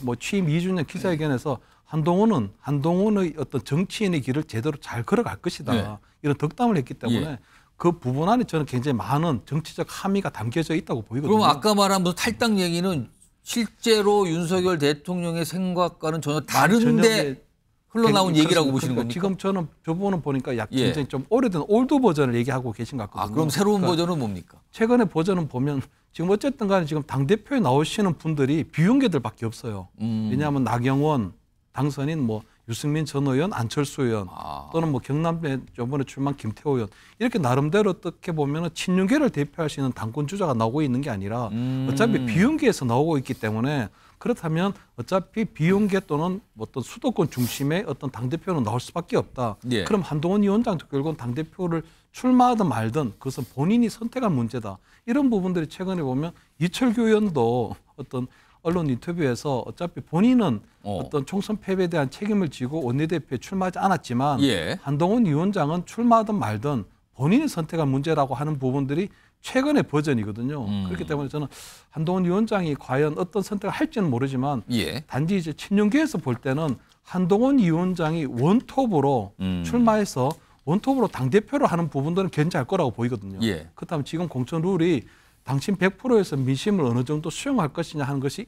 뭐 취임 2주년 기자회견에서 한동훈의 어떤 정치인의 길을 제대로 잘 걸어갈 것이다. 네. 이런 덕담을 했기 때문에 예. 그 부분 안에 저는 굉장히 많은 정치적 함의가 담겨져 있다고 보이거든요. 그럼 아까 말한 무슨 탈당 얘기는 실제로 윤석열 대통령의 생각과는 전혀 다른데 흘러나온 얘기라고 보시는 겁니까? 지금 저는 저 부분은 보니까 굉장히 좀 오래된 올드 버전을 얘기하고 계신 것 같거든요. 그럼 새로운 버전은 뭡니까? 최근의 버전은 보면 지금 어쨌든 간에 지금 당대표에 나오시는 분들이 비윤계들밖에 없어요. 왜냐하면 나경원 당선인 뭐 유승민 전 의원, 안철수 의원 또는 뭐 경남에 저번에 출마한 김태호 의원 이렇게 나름대로 어떻게 보면 친윤계를 대표할 수 있는 당권 주자가 나오고 있는 게 아니라 어차피 비윤계에서 나오고 있기 때문에 그렇다면 어차피 비윤계 또는 어떤 수도권 중심의 어떤 당대표는 나올 수밖에 없다. 예. 그럼 한동훈 위원장도 결국은 당대표를 출마하든 말든 그것은 본인이 선택한 문제다. 이런 부분들이 최근에 보면 이철규 의원도 어떤 언론 인터뷰에서 어차피 본인은 어떤 총선 패배에 대한 책임을 지고 원내대표에 출마하지 않았지만 한동훈 위원장은 출마하든 말든 본인이 선택한 문제라고 하는 부분들이 최근의 버전이거든요. 그렇기 때문에 저는 한동훈 위원장이 과연 어떤 선택을 할지는 모르지만 단지 이제 친윤계에서 볼 때는 한동훈 위원장이 원톱으로 출마해서 원톱으로 당대표를 하는 부분들은 견제할 거라고 보이거든요. 그렇다면 지금 공천 룰이 당신 100%에서 민심을 어느 정도 수용할 것이냐 하는 것이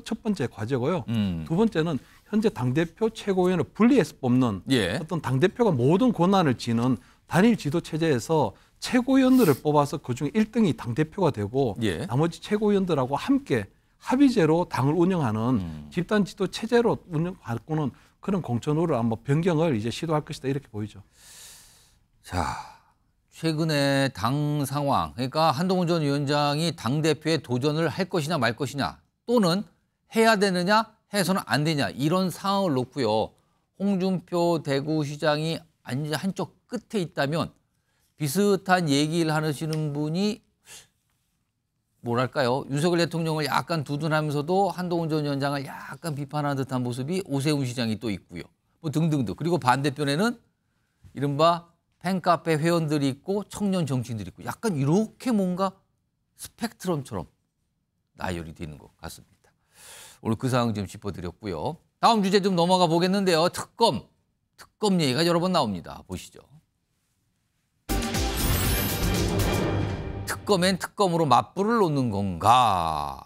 첫 번째 과제고요. 두 번째는 현재 당대표 최고위원을 분리해서 뽑는 어떤 당대표가 모든 권한을 지는 단일 지도 체제에서 최고위원들을 뽑아서 그중에 1등이 당대표가 되고 나머지 최고위원들하고 함께 합의제로 당을 운영하는 집단 지도 체제로 운영하고는 그런 공천룰을 아마 변경을 이제 시도할 것이다 이렇게 보이죠. 자, 최근에 당 상황, 그러니까 한동훈 전 위원장이 당대표에 도전을 할 것이냐 말 것이냐 또는 해야 되느냐 해서는 안 되냐 이런 상황을 놓고요. 홍준표 대구시장이 한쪽 끝에 있다면 비슷한 얘기를 하시는 분이 뭐랄까요. 윤석열 대통령을 약간 두둔하면서도 한동훈 전 위원장을 약간 비판하는 듯한 모습이 오세훈 시장이 또 있고요. 뭐 등등등. 그리고 반대편에는 이른바 팬카페 회원들이 있고 청년 정치인들이 있고 약간 이렇게 뭔가 스펙트럼처럼 나열이 되는 것 같습니다. 오늘 그 상황 좀 짚어드렸고요. 다음 주제 좀 넘어가 보겠는데요. 특검 얘기가 여러 번 나옵니다. 보시죠. 특검엔 특검으로 맞불을 놓는 건가?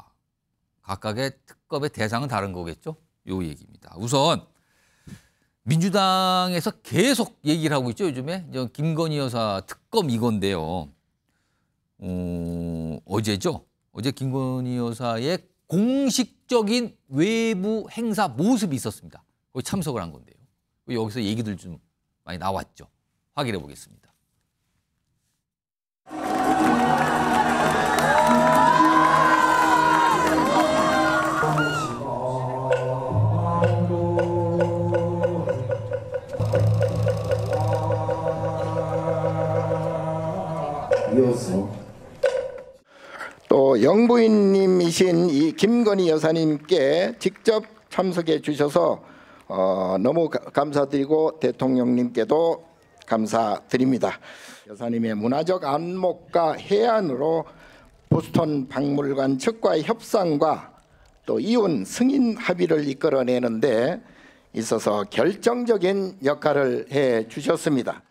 각각의 특검의 대상은 다른 거겠죠? 요 얘기입니다. 우선 민주당에서 계속 얘기를 하고 있죠. 요즘에 김건희 여사 특검 이건데요. 어제죠. 어제 김건희 여사의 공식적인 외부 행사 모습이 있었습니다. 거기 참석을 한 건데요. 여기서 얘기들 좀 많이 나왔죠. 확인해 보겠습니다. 또 영부인님이신 이 김건희 여사님께 직접 참석해 주셔서 너무 감사드리고 대통령님께도 감사드립니다. 여사님의 문화적 안목과 해안으로 보스턴 박물관 측과의 협상과 또 이혼 승인 합의를 이끌어내는 데 있어서 결정적인 역할을 해 주셨습니다.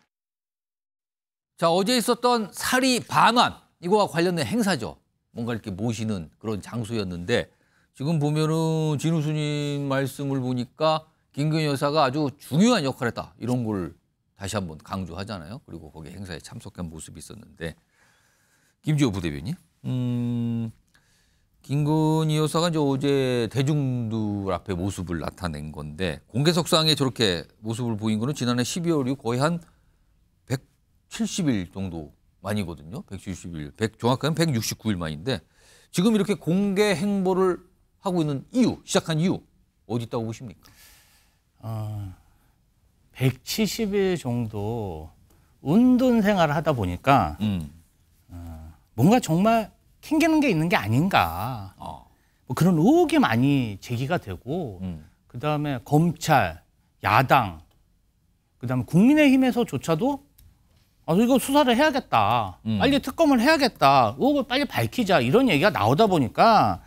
자, 어제 있었던 사리 반환 이거와 관련된 행사죠. 뭔가 이렇게 모시는 그런 장소였는데 지금 보면은 진우수님 말씀을 보니까 김건희 여사가 아주 중요한 역할을 했다. 이런 걸 다시 한번 강조하잖아요. 그리고 거기 행사에 참석한 모습이 있었는데 김지호 부대변인, 김건희 여사가 이제 어제 대중들 앞에 모습을 나타낸 건데 공개석상에 저렇게 모습을 보인 거는 지난해 12월 이후 거의 한 170일 정도 만이거든요. 170일, 정확하게는 169일 만인데 지금 이렇게 공개 행보를 하고 있는 이유, 시작한 이유 어디 있다고 보십니까? 170일 정도 운동 생활을 하다 보니까 뭔가 정말 캥기는 게 있는 게 아닌가. 뭐 그런 의혹이 많이 제기가 되고 그다음에 검찰, 야당, 그다음에 국민의힘에서조차도 이거 수사를 해야겠다. 빨리 특검을 해야겠다. 의혹을 빨리 밝히자. 이런 얘기가 나오다 보니까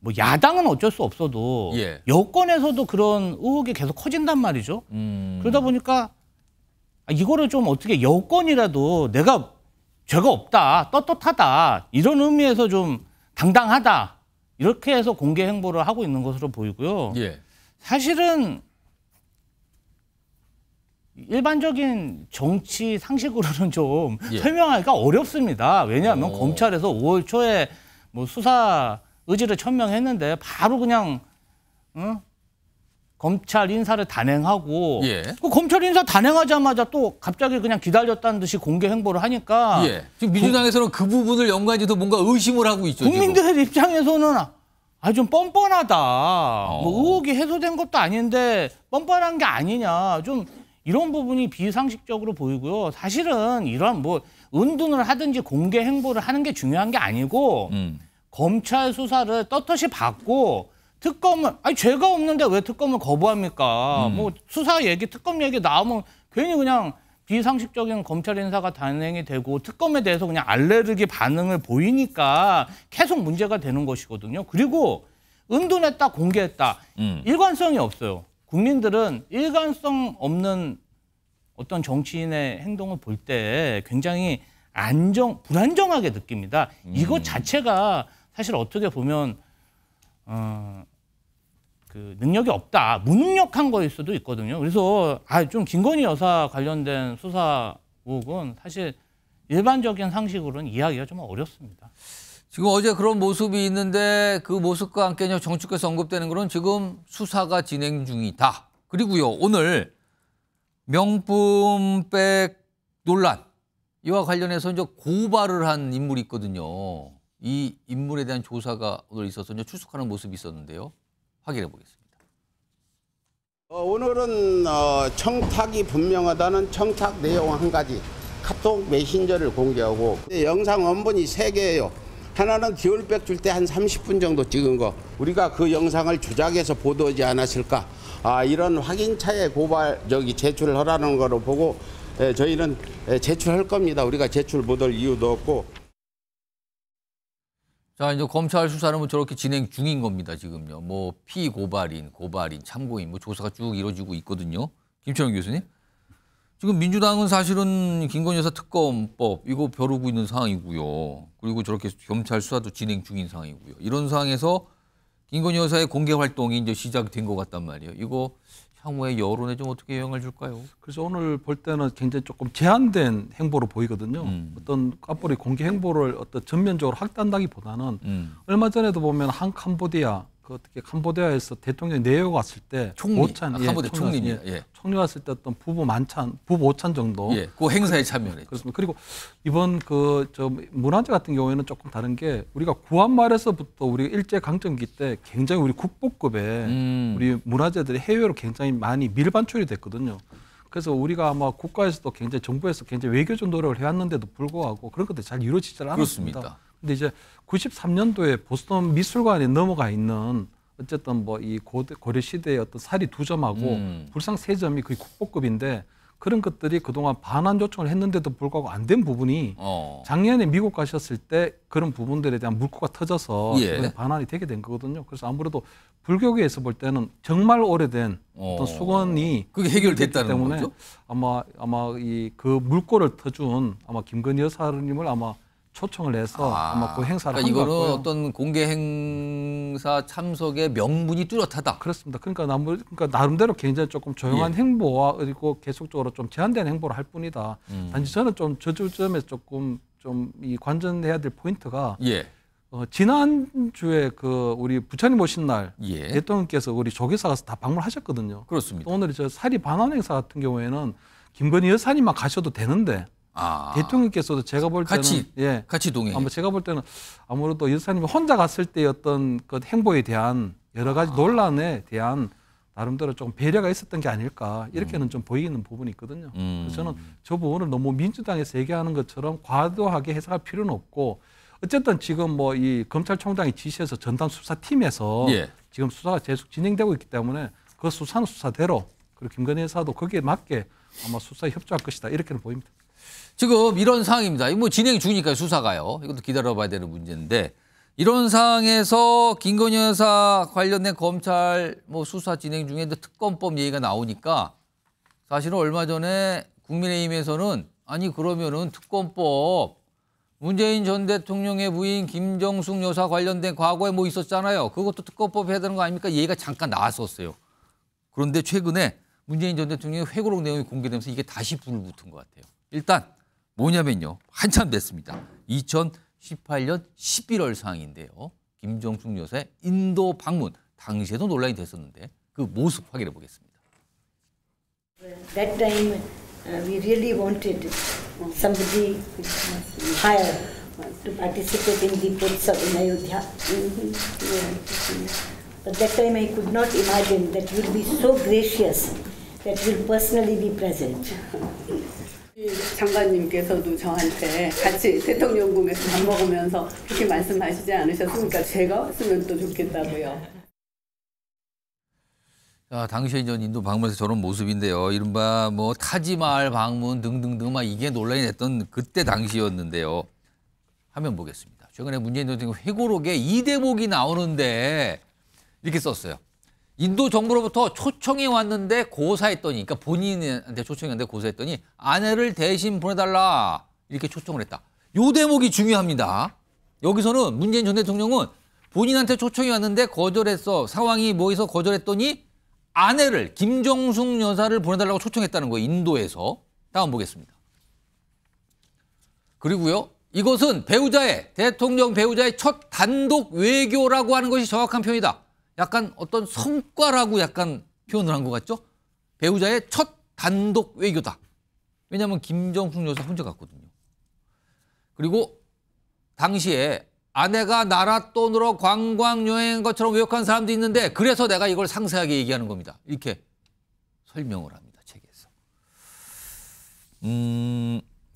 뭐 야당은 어쩔 수 없어도 예. 여권에서도 그런 의혹이 계속 커진단 말이죠. 그러다 보니까 이거를 좀 어떻게 여권이라도 내가 죄가 없다, 떳떳하다 이런 의미에서 좀 당당하다 이렇게 해서 공개 행보를 하고 있는 것으로 보이고요. 예. 사실은 일반적인 정치 상식으로는 좀 예. 설명하기가 어렵습니다. 왜냐하면 오. 검찰에서 5월 초에 뭐 수사 의지를 천명했는데 바로 그냥 검찰 인사를 단행하고 예. 그 검찰 인사 단행하자마자 또 갑자기 그냥 기다렸다는 듯이 공개 행보를 하니까 예. 지금 민주당에서는 그 부분을 연관지도 뭔가 의심을 하고 있죠. 국민들 입장에서는 좀 뻔뻔하다. 뭐 의혹이 해소된 것도 아닌데 뻔뻔한 게 아니냐. 좀 이런 부분이 비상식적으로 보이고요. 사실은 이러한 뭐 은둔을 하든지 공개 행보를 하는 게 중요한 게 아니고 검찰 수사를 떳떳이 받고 특검을 죄가 없는데 왜 특검을 거부합니까? 뭐 수사 얘기, 특검 얘기 나오면 괜히 그냥 비상식적인 검찰 인사가 단행이 되고 특검에 대해서 그냥 알레르기 반응을 보이니까 계속 문제가 되는 것이거든요. 그리고 은둔했다, 공개했다. 일관성이 없어요. 국민들은 일관성 없는 어떤 정치인의 행동을 볼 때 굉장히 불안정하게 느낍니다. 이것 자체가 사실 어떻게 보면 그 능력이 없다, 무능력한 거일 수도 있거든요. 그래서 좀 김건희 여사 관련된 수사 의혹은 사실 일반적인 상식으로는 이해하기가 좀 어렵습니다. 지금 어제 그런 모습이 있는데 그 모습과 함께 정치권에서 언급되는 거는 지금 수사가 진행 중이다. 그리고요, 오늘 명품백 논란 이와 관련해서 이제 고발을 한 인물이 있거든요. 이 인물에 대한 조사가 오늘 있어서 이제 출석하는 모습이 있었는데요. 확인해 보겠습니다. 오늘은 청탁이 분명하다는 청탁 내용 한 가지 카톡 메신저를 공개하고 영상 원본이 3개예요. 하나는 듀얼백 줄 때 한 30분 정도 찍은 거. 우리가 그 영상을 조작해서 보도하지 않았을까. 이런 확인차에 제출을 하라는 거로 보고 저희는 제출할 겁니다. 우리가 제출 못할 이유도 없고. 자, 이제 검찰 수사는 뭐 저렇게 진행 중인 겁니다, 지금요. 뭐 피고발인, 고발인, 참고인 뭐 조사가 쭉 이루어지고 있거든요. 김철영 교수님. 지금 민주당은 사실은 김건희 여사 특검법 이거 벼르고 있는 상황이고요. 그리고 저렇게 검찰 수사도 진행 중인 상황이고요. 이런 상황에서 김건희 여사의 공개 활동이 이제 시작된 것 같단 말이에요. 이거 향후에 여론에 좀 어떻게 영향을 줄까요? 그래서 오늘 볼 때는 굉장히 조금 제한된 행보로 보이거든요. 어떤 앞으로 공개 행보를 어떤 전면적으로 확대한다기보다는 얼마 전에도 보면 한 캄보디아 어떻게 캄보디아에서 대통령이 내려가 왔을 때 캄보디아 총리 총리 왔을 때 어떤 부부 오찬 정도 그 행사에 참여했죠. 그렇습니다. 그리고 이번 문화재 같은 경우에는 조금 다른 게 우리가 구한 말에서부터 우리 일제 강점기 때 굉장히 우리 국보급의 우리 문화재들이 해외로 굉장히 많이 밀반출이 됐거든요. 그래서 우리가 아마 국가에서도 굉장히 정부에서 굉장히 외교적 노력을 해왔는데도 불구하고 그런 것들이 잘 이루어지지 않았습니다. 그렇습니다. 근데 이제 93년도에 보스턴 미술관에 넘어가 있는 어쨌든 뭐 이 고려 시대의 어떤 사리 2점하고 불상 3점이 거의 국보급인데 그런 것들이 그동안 반환 요청을 했는데도 불구하고 안 된 부분이 작년에 미국 가셨을 때 그런 부분들에 대한 물꼬가 터져서 반환이 되게 된 거거든요. 그래서 아무래도 불교계에서 볼 때는 정말 오래된 어떤 수건이 그게 해결됐다는 때문에 거죠? 아마 그 물꼬를 터준 아마 김건희 여사님을 아마 초청을 해서 아마 그 행사를 한 것 이거는 같고요. 어떤 공개 행사 참석의 명분이 뚜렷하다. 그렇습니다. 그러니까 나름대로 굉장히 조금 조용한 행보와 그리고 계속적으로 좀 제한된 행보를 할 뿐이다. 단지 저는 좀 저 점에서 조금 좀 이 관전해야 될 포인트가 지난주에 그 우리 부처님 오신 날 대통령께서 우리 조계사 가서 다 방문하셨거든요. 그렇습니다. 오늘 저 사리 반환 행사 같은 경우에는 김건희 여사님만 가셔도 되는데 대통령께서도 제가 볼 때는 같이 동행. 아마 제가 볼 때는 아무래도 여사님이 혼자 갔을 때의 어떤 그 행보에 대한 여러 가지 논란에 대한 나름대로 좀 배려가 있었던 게 아닐까 이렇게는 좀 보이는 부분이 있거든요. 그래서 저는 저 부분을 너무 민주당에서 얘기하는 것처럼 과도하게 해석할 필요는 없고 어쨌든 지금 뭐 이 검찰총장이 지시해서 전담 수사팀에서 지금 수사가 계속 진행되고 있기 때문에 그 수사는 수사대로 그리고 김건희 여사도 거기에 맞게 아마 수사에 협조할 것이다 이렇게는 보입니다. 지금 이런 상황입니다. 뭐 진행 중이니까 수사가요. 이것도 기다려봐야 되는 문제인데 이런 상황에서 김건희 여사 관련된 검찰 뭐 수사 진행 중에 특검법 얘기가 나오니까 사실은 얼마 전에 국민의힘에서는 아니 그러면은 특검법 문재인 전 대통령의 부인 김정숙 여사 관련된 과거에 뭐 있었잖아요. 그것도 특검법 해야 되는 거 아닙니까? 얘기가 잠깐 나왔었어요. 그런데 최근에 문재인 전 대통령의 회고록 내용이 공개되면서 이게 다시 불을 붙은 것 같아요. 일단 뭐냐면요. 한참 됐습니다. 2018년 11월 상황인데요. 김정숙 여사의 인도 방문. 당시에도 논란이 됐었는데 그 모습 확인해 보겠습니다. That time we really wanted somebody higher to participate in the votes in Ayodhya. But that time I could not imagine that you will be so gracious that you will personally be present. 장관님께서도 저한테 같이 대통령궁에서 밥 먹으면서 그렇게 말씀하시지 않으셨습니까? 제가 왔으면 또 좋겠다고요. 자, 당시에 이제 인도 방문에서 저런 모습인데요. 이른바 뭐 타지마할 방문 등등등 막 이게 논란이 됐던 그때 당시였는데요. 화면 보겠습니다. 최근에 문재인 대통령 회고록에 이 대목이 나오는데 이렇게 썼어요. 인도 정부로부터 초청이 왔는데 고사했더니, 그러니까 본인한테 초청이 왔는데 고사했더니 아내를 대신 보내달라 이렇게 초청을 했다. 요 대목이 중요합니다. 여기서는 문재인 전 대통령은 본인한테 초청이 왔는데 거절했어. 상황이 뭐해서 거절했더니 아내를 김정숙 여사를 보내달라고 초청했다는 거예요. 인도에서. 다음 보겠습니다. 그리고요. 이것은 대통령 배우자의 첫 단독 외교라고 하는 것이 정확한 표현이다. 약간 어떤 성과라고 약간 표현을 한 것 같죠? 배우자의 첫 단독 외교다. 왜냐하면 김정숙 여사 혼자 갔거든요. 그리고 당시에 아내가 나라 돈으로 관광 여행한 것처럼 외역한 사람도 있는데 그래서 내가 이걸 상세하게 얘기하는 겁니다. 이렇게 설명을 합니다. 책에서.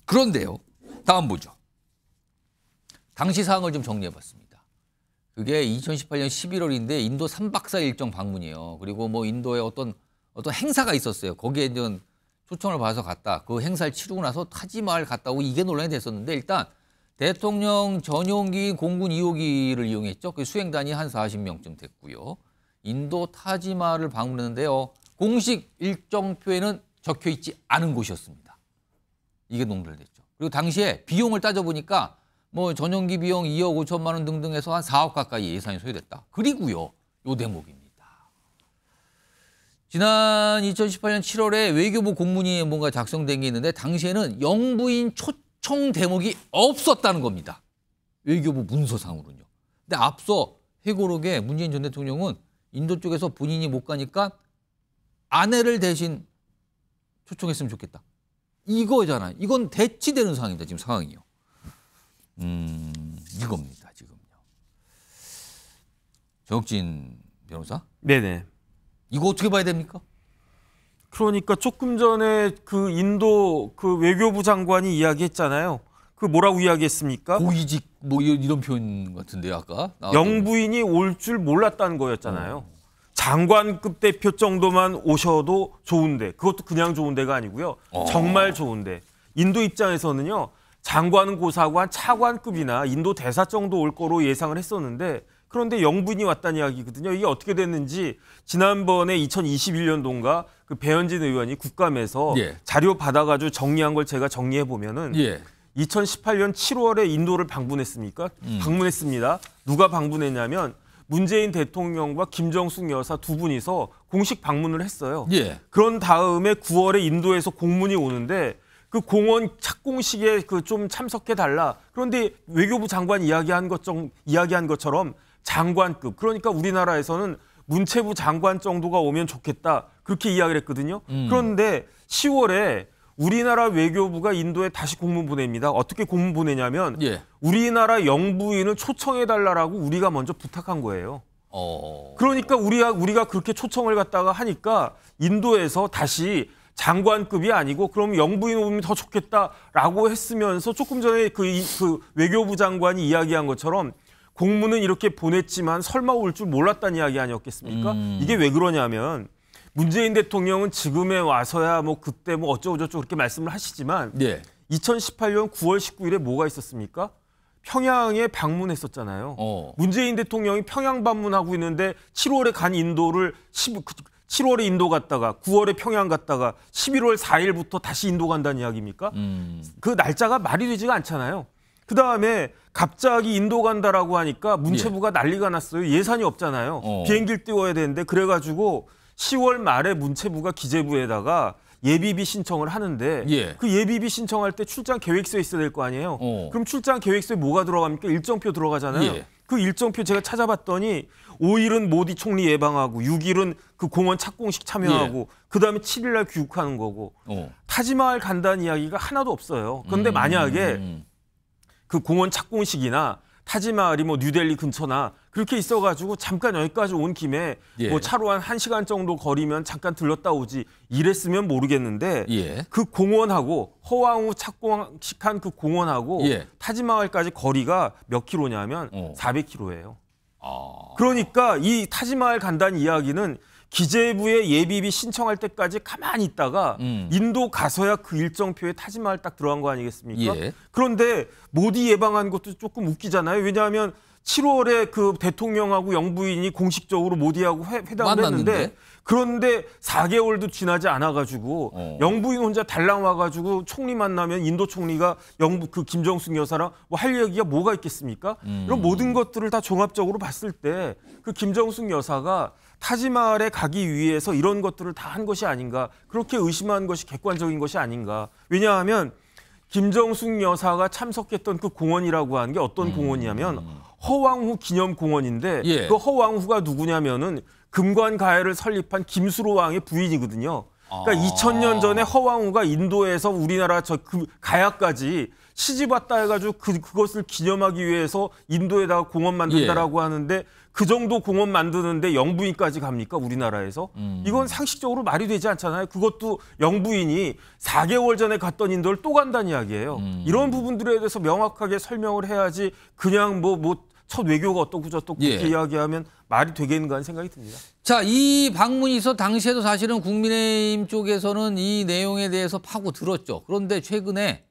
그런데요. 다음 보죠. 당시 사항을 좀 정리해봤습니다. 그게 2018년 11월인데 인도 3박 4일 일정 방문이에요. 그리고 뭐 인도에 어떤 행사가 있었어요. 거기에 이제 초청을 받아서 갔다. 그 행사를 치르고 나서 타지마을 갔다 오고 이게 논란이 됐었는데 일단 대통령 전용기인 공군 2호기를 이용했죠. 그 수행단이 한 40명쯤 됐고요. 인도 타지마을을 방문했는데요. 공식 일정표에는 적혀 있지 않은 곳이었습니다. 이게 논란됐죠. 그리고 당시에 비용을 따져보니까 뭐 전용기 비용 2억 5천만 원 등등 해서 한 4억 가까이 예산이 소요됐다. 그리고요. 요 대목입니다. 지난 2018년 7월에 외교부 공문이 뭔가 작성된 게 있는데 당시에는 영부인 초청 대목이 없었다는 겁니다. 외교부 문서상으로는요. 근데 앞서 회고록에 문재인 전 대통령은 인도 쪽에서 본인이 못 가니까 아내를 대신 초청했으면 좋겠다. 이거잖아요. 이건 대치되는 상황입니다. 지금 상황이요. 이겁니다. 지금요. 정혁진 변호사? 네네. 이거 어떻게 봐야 됩니까? 그러니까 조금 전에 그 인도 그 외교부 장관이 이야기했잖아요. 그 뭐라고 이야기했습니까? 고위직 뭐 이런 표현 같은데요, 아까. 영부인이 올 줄 몰랐다는 거였잖아요. 장관급 대표 정도만 오셔도 좋은데 그것도 그냥 좋은 데가 아니고요. 정말 좋은데. 인도 입장에서는요. 장관은 고사하고 한 차관급이나 인도 대사 정도 올 거로 예상을 했었는데 그런데 영부인이 왔다는 이야기거든요. 이게 어떻게 됐는지 지난번에 2021년도인가 그 배현진 의원이 국감에서 자료 받아가지고 정리한 걸 제가 정리해 보면은 2018년 7월에 인도를 방문했습니까? 방문했습니다. 누가 방문했냐면 문재인 대통령과 김정숙 여사 두 분이서 공식 방문을 했어요. 그런 다음에 9월에 인도에서 공문이 오는데 그 공원 착공식에 그 좀 참석해 달라. 그런데 외교부 장관이 이야기한 것처럼 장관급. 그러니까 우리나라에서는 문체부 장관 정도가 오면 좋겠다. 그렇게 이야기를 했거든요. 그런데 10월에 우리나라 외교부가 인도에 다시 공문 보냅니다. 어떻게 공문 보내냐면 우리나라 영부인을 초청해 달라라고 우리가 먼저 부탁한 거예요. 그러니까 우리가 그렇게 초청을 갖다가 하니까 인도에서 다시 장관급이 아니고 그럼 영부인 오면 더 좋겠다라고 했으면서 조금 전에 그 외교부 장관이 이야기한 것처럼 공문은 이렇게 보냈지만 설마 올 줄 몰랐다는 이야기 아니었겠습니까? 이게 왜 그러냐면 문재인 대통령은 지금에 와서야 뭐 그때 뭐 어쩌고저쩌고 그렇게 말씀을 하시지만 2018년 9월 19일에 뭐가 있었습니까? 평양에 방문했었잖아요. 문재인 대통령이 평양 방문하고 있는데 7월에 간 인도를 7월에 인도 갔다가 9월에 평양 갔다가 11월 4일부터 다시 인도 간다는 이야기입니까? 그 날짜가 말이 되지가 않잖아요. 그다음에 갑자기 인도 간다라고 하니까 문체부가 난리가 났어요. 예산이 없잖아요. 비행기를 띄워야 되는데 그래가지고 10월 말에 문체부가 기재부에다가 예비비 신청을 하는데 그 예비비 신청할 때 출장 계획서에 있어야 될 거 아니에요. 그럼 출장 계획서에 뭐가 들어갑니까? 일정표 들어가잖아요. 그 일정표 제가 찾아봤더니 5일은 모디 총리 예방하고 6일은 그 공원 착공식 참여하고 그다음에 7일 날 귀국하는 거고 타지마할 간다는 이야기가 하나도 없어요. 그런데 만약에 그 공원 착공식이나 타지마할이 뭐 뉴델리 근처나 그렇게 있어가지고 잠깐 여기까지 온 김에 뭐 차로 한 1시간 정도 거리면 잠깐 들렀다 오지 이랬으면 모르겠는데 그 공원하고 허왕우 착공식한 그 공원하고 타지마할까지 거리가 몇 킬로냐면 400km예요. 그러니까 이 타지마할 간다는 이야기는 기재부에 예비비 신청할 때까지 가만히 있다가 인도 가서야 그 일정표에 타지마할 딱 들어간 거 아니겠습니까? 그런데 모디 예방한 것도 조금 웃기잖아요. 왜냐하면 7월에 그 대통령하고 영부인이 공식적으로 모디하고 회담을 했는데 그런데 4개월도 지나지 않아가지고 영부인 혼자 달랑 와가지고 총리 만나면 인도 총리가 그 김정숙 여사랑 뭐 할 얘기가 뭐가 있겠습니까? 이런 모든 것들을 다 종합적으로 봤을 때 그 김정숙 여사가 타지마할에 가기 위해서 이런 것들을 다 한 것이 아닌가 그렇게 의심한 것이 객관적인 것이 아닌가. 왜냐하면 김정숙 여사가 참석했던 그 공원이라고 하는 게 어떤 공원이냐면 허왕후 기념공원인데 그 허왕후가 누구냐면은 금관가해를 설립한 김수로 왕의 부인이거든요. 그러니까 2000년 전에 허왕후가 인도에서 우리나라 그 가야까지 시집 왔다 해가지고 그것을 기념하기 위해서 인도에다가 공원 만든다라고 하는데 그 정도 공원 만드는데 영부인까지 갑니까? 우리나라에서? 이건 상식적으로 말이 되지 않잖아요. 그것도 영부인이 4개월 전에 갔던 인도를 또 간다는 이야기예요. 이런 부분들에 대해서 명확하게 설명을 해야지 그냥 첫 외교가 어떻고 저떻고 그렇게 이야기하면 말이 되겠는가 하는 생각이 듭니다. 자, 이 방문이 있어 당시에도 사실은 국민의힘 쪽에서는 이 내용에 대해서 파고들었죠. 그런데 최근에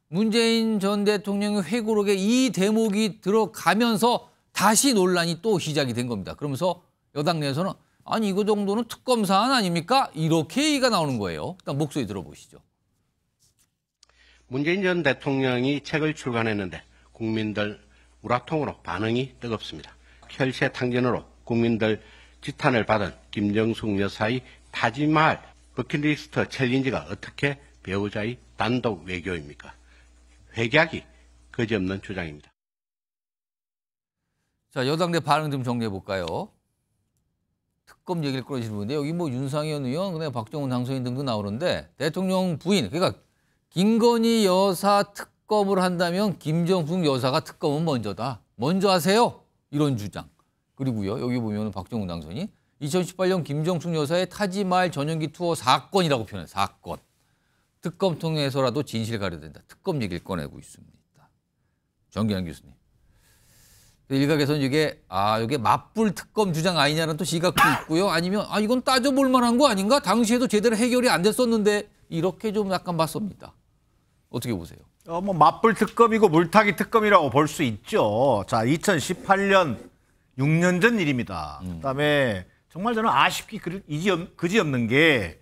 문재인 전 대통령의 회고록에 이 대목이 들어가면서 다시 논란이 또 시작이 된 겁니다. 그러면서 여당 내에서는 아니 이거 정도는 특검 사안 아닙니까? 이렇게 얘기가 나오는 거예요. 일단 목소리 들어보시죠. 문재인 전 대통령이 책을 출간했는데 국민들 우라통으로 반응이 뜨겁습니다. 혈세탕전으로 국민들 지탄을 받은 김정숙 여사의 타지마할 버킷리스트 챌린지가 어떻게 배우자의 단독 외교입니까? 회개하기 거지없는 주장입니다. 자, 여당 내 반응 좀 정리해 볼까요? 특검 얘기를 꺼내시는 분인데 여기 뭐 윤상현 의원, 그다음에 박정훈 당선인 등도 나오는데 대통령 부인, 그러니까 김건희 여사 특검을 한다면 김정숙 여사가 특검은 먼저다. 먼저 하세요. 이런 주장. 그리고요, 여기 보면 박정훈 당선인 2018년 김정숙 여사의 타지마할 전용기 투어 사건이라고 표현해요. 사건. 특검 통해서라도 진실 가려야 된다. 특검 얘기를 꺼내고 있습니다. 정기환 교수님. 일각에서는 이게 맞불 특검 주장 아니냐는 또 시각도 있고요. 아니면 이건 따져볼 만한 거 아닌가? 당시에도 제대로 해결이 안 됐었는데 이렇게 좀 약간 봤습니다. 어떻게 보세요? 맞불 특검이고 물타기 특검이라고 볼 수 있죠. 자, 2018년 6년 전 일입니다. 그다음에 정말 저는 아쉽기 그지없는 게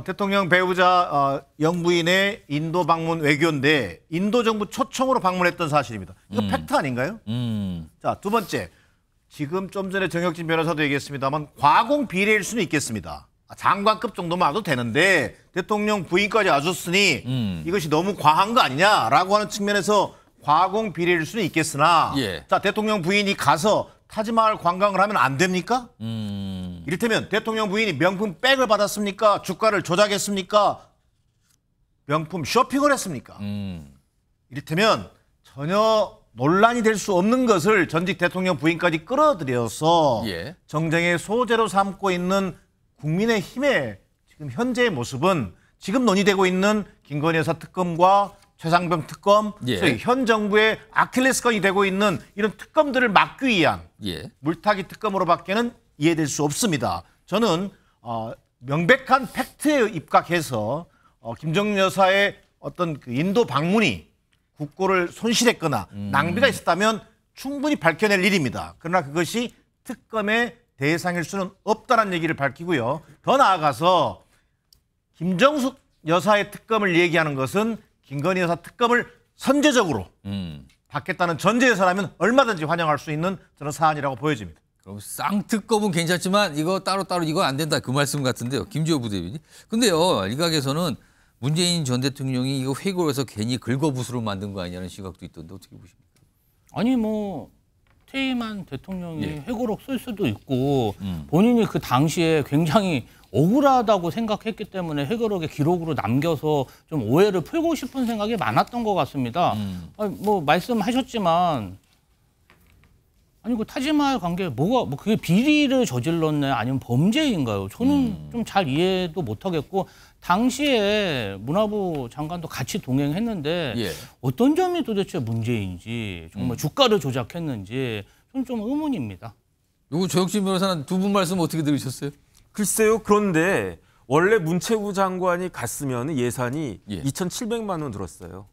대통령 배우자 영부인의 인도 방문 외교인데 인도 정부 초청으로 방문했던 사실입니다. 이거 팩트 아닌가요? 자, 두 번째. 지금 좀 전에 정혁진 변호사도 얘기했습니다만 과공 비례일 수는 있겠습니다. 장관급 정도만 와도 되는데 대통령 부인까지 와줬으니 이것이 너무 과한 거 아니냐라고 하는 측면에서 과공 비례일 수는 있겠으나 자, 대통령 부인이 가서 타지마할 관광을 하면 안 됩니까? 이를테면 대통령 부인이 명품 백을 받았습니까? 주가를 조작했습니까? 명품 쇼핑을 했습니까? 이를테면 전혀 논란이 될 수 없는 것을 전직 대통령 부인까지 끌어들여서 정쟁의 소재로 삼고 있는 국민의힘의 지금 현재의 모습은 지금 논의되고 있는 김건희 여사 특검과 최상병 특검, 소위 현 정부의 아킬레스건이 되고 있는 이런 특검들을 막기 위한 물타기 특검으로밖에는 이해될 수 없습니다. 저는 명백한 팩트에 입각해서 김정은 여사의 어떤 그 인도 방문이 국고를 손실했거나 낭비가 있었다면 충분히 밝혀낼 일입니다. 그러나 그것이 특검의 대상일 수는 없다는 얘기를 밝히고요. 더 나아가서 김정숙 여사의 특검을 얘기하는 것은 김건희 여사 특검을 선제적으로 받겠다는 전제에서라면 얼마든지 환영할 수 있는 저는 사안이라고 보여집니다. 그럼 쌍특검은 괜찮지만 이거 따로따로 이건 안 된다 그 말씀 같은데요. 김주호 부대변인. 근데요. 일각에서는 문재인 전 대통령이 이거 회고에서 괜히 긁어부스로 만든 거 아니냐는 시각도 있던데 어떻게 보십니까? 아니 뭐 퇴임한 대통령이 회고록 쓸 수도 있고 본인이 그 당시에 굉장히 억울하다고 생각했기 때문에 회고록에 기록으로 남겨서 좀 오해를 풀고 싶은 생각이 많았던 것 같습니다. 아니, 뭐 말씀하셨지만 아니 그 타지마할 관계 뭐가 뭐 그게 비리를 저질렀네 아니면 범죄인가요? 저는 좀 잘 이해도 못하겠고 당시에 문화부 장관도 같이 동행했는데 어떤 점이 도대체 문제인지 정말 주가를 조작했는지 저는 좀 의문입니다. 요거 조혁진 변호사는 두 분 말씀 어떻게 들으셨어요? 글쎄요. 그런데 원래 문체부 장관이 갔으면 예산이 2,700만 원 들었어요.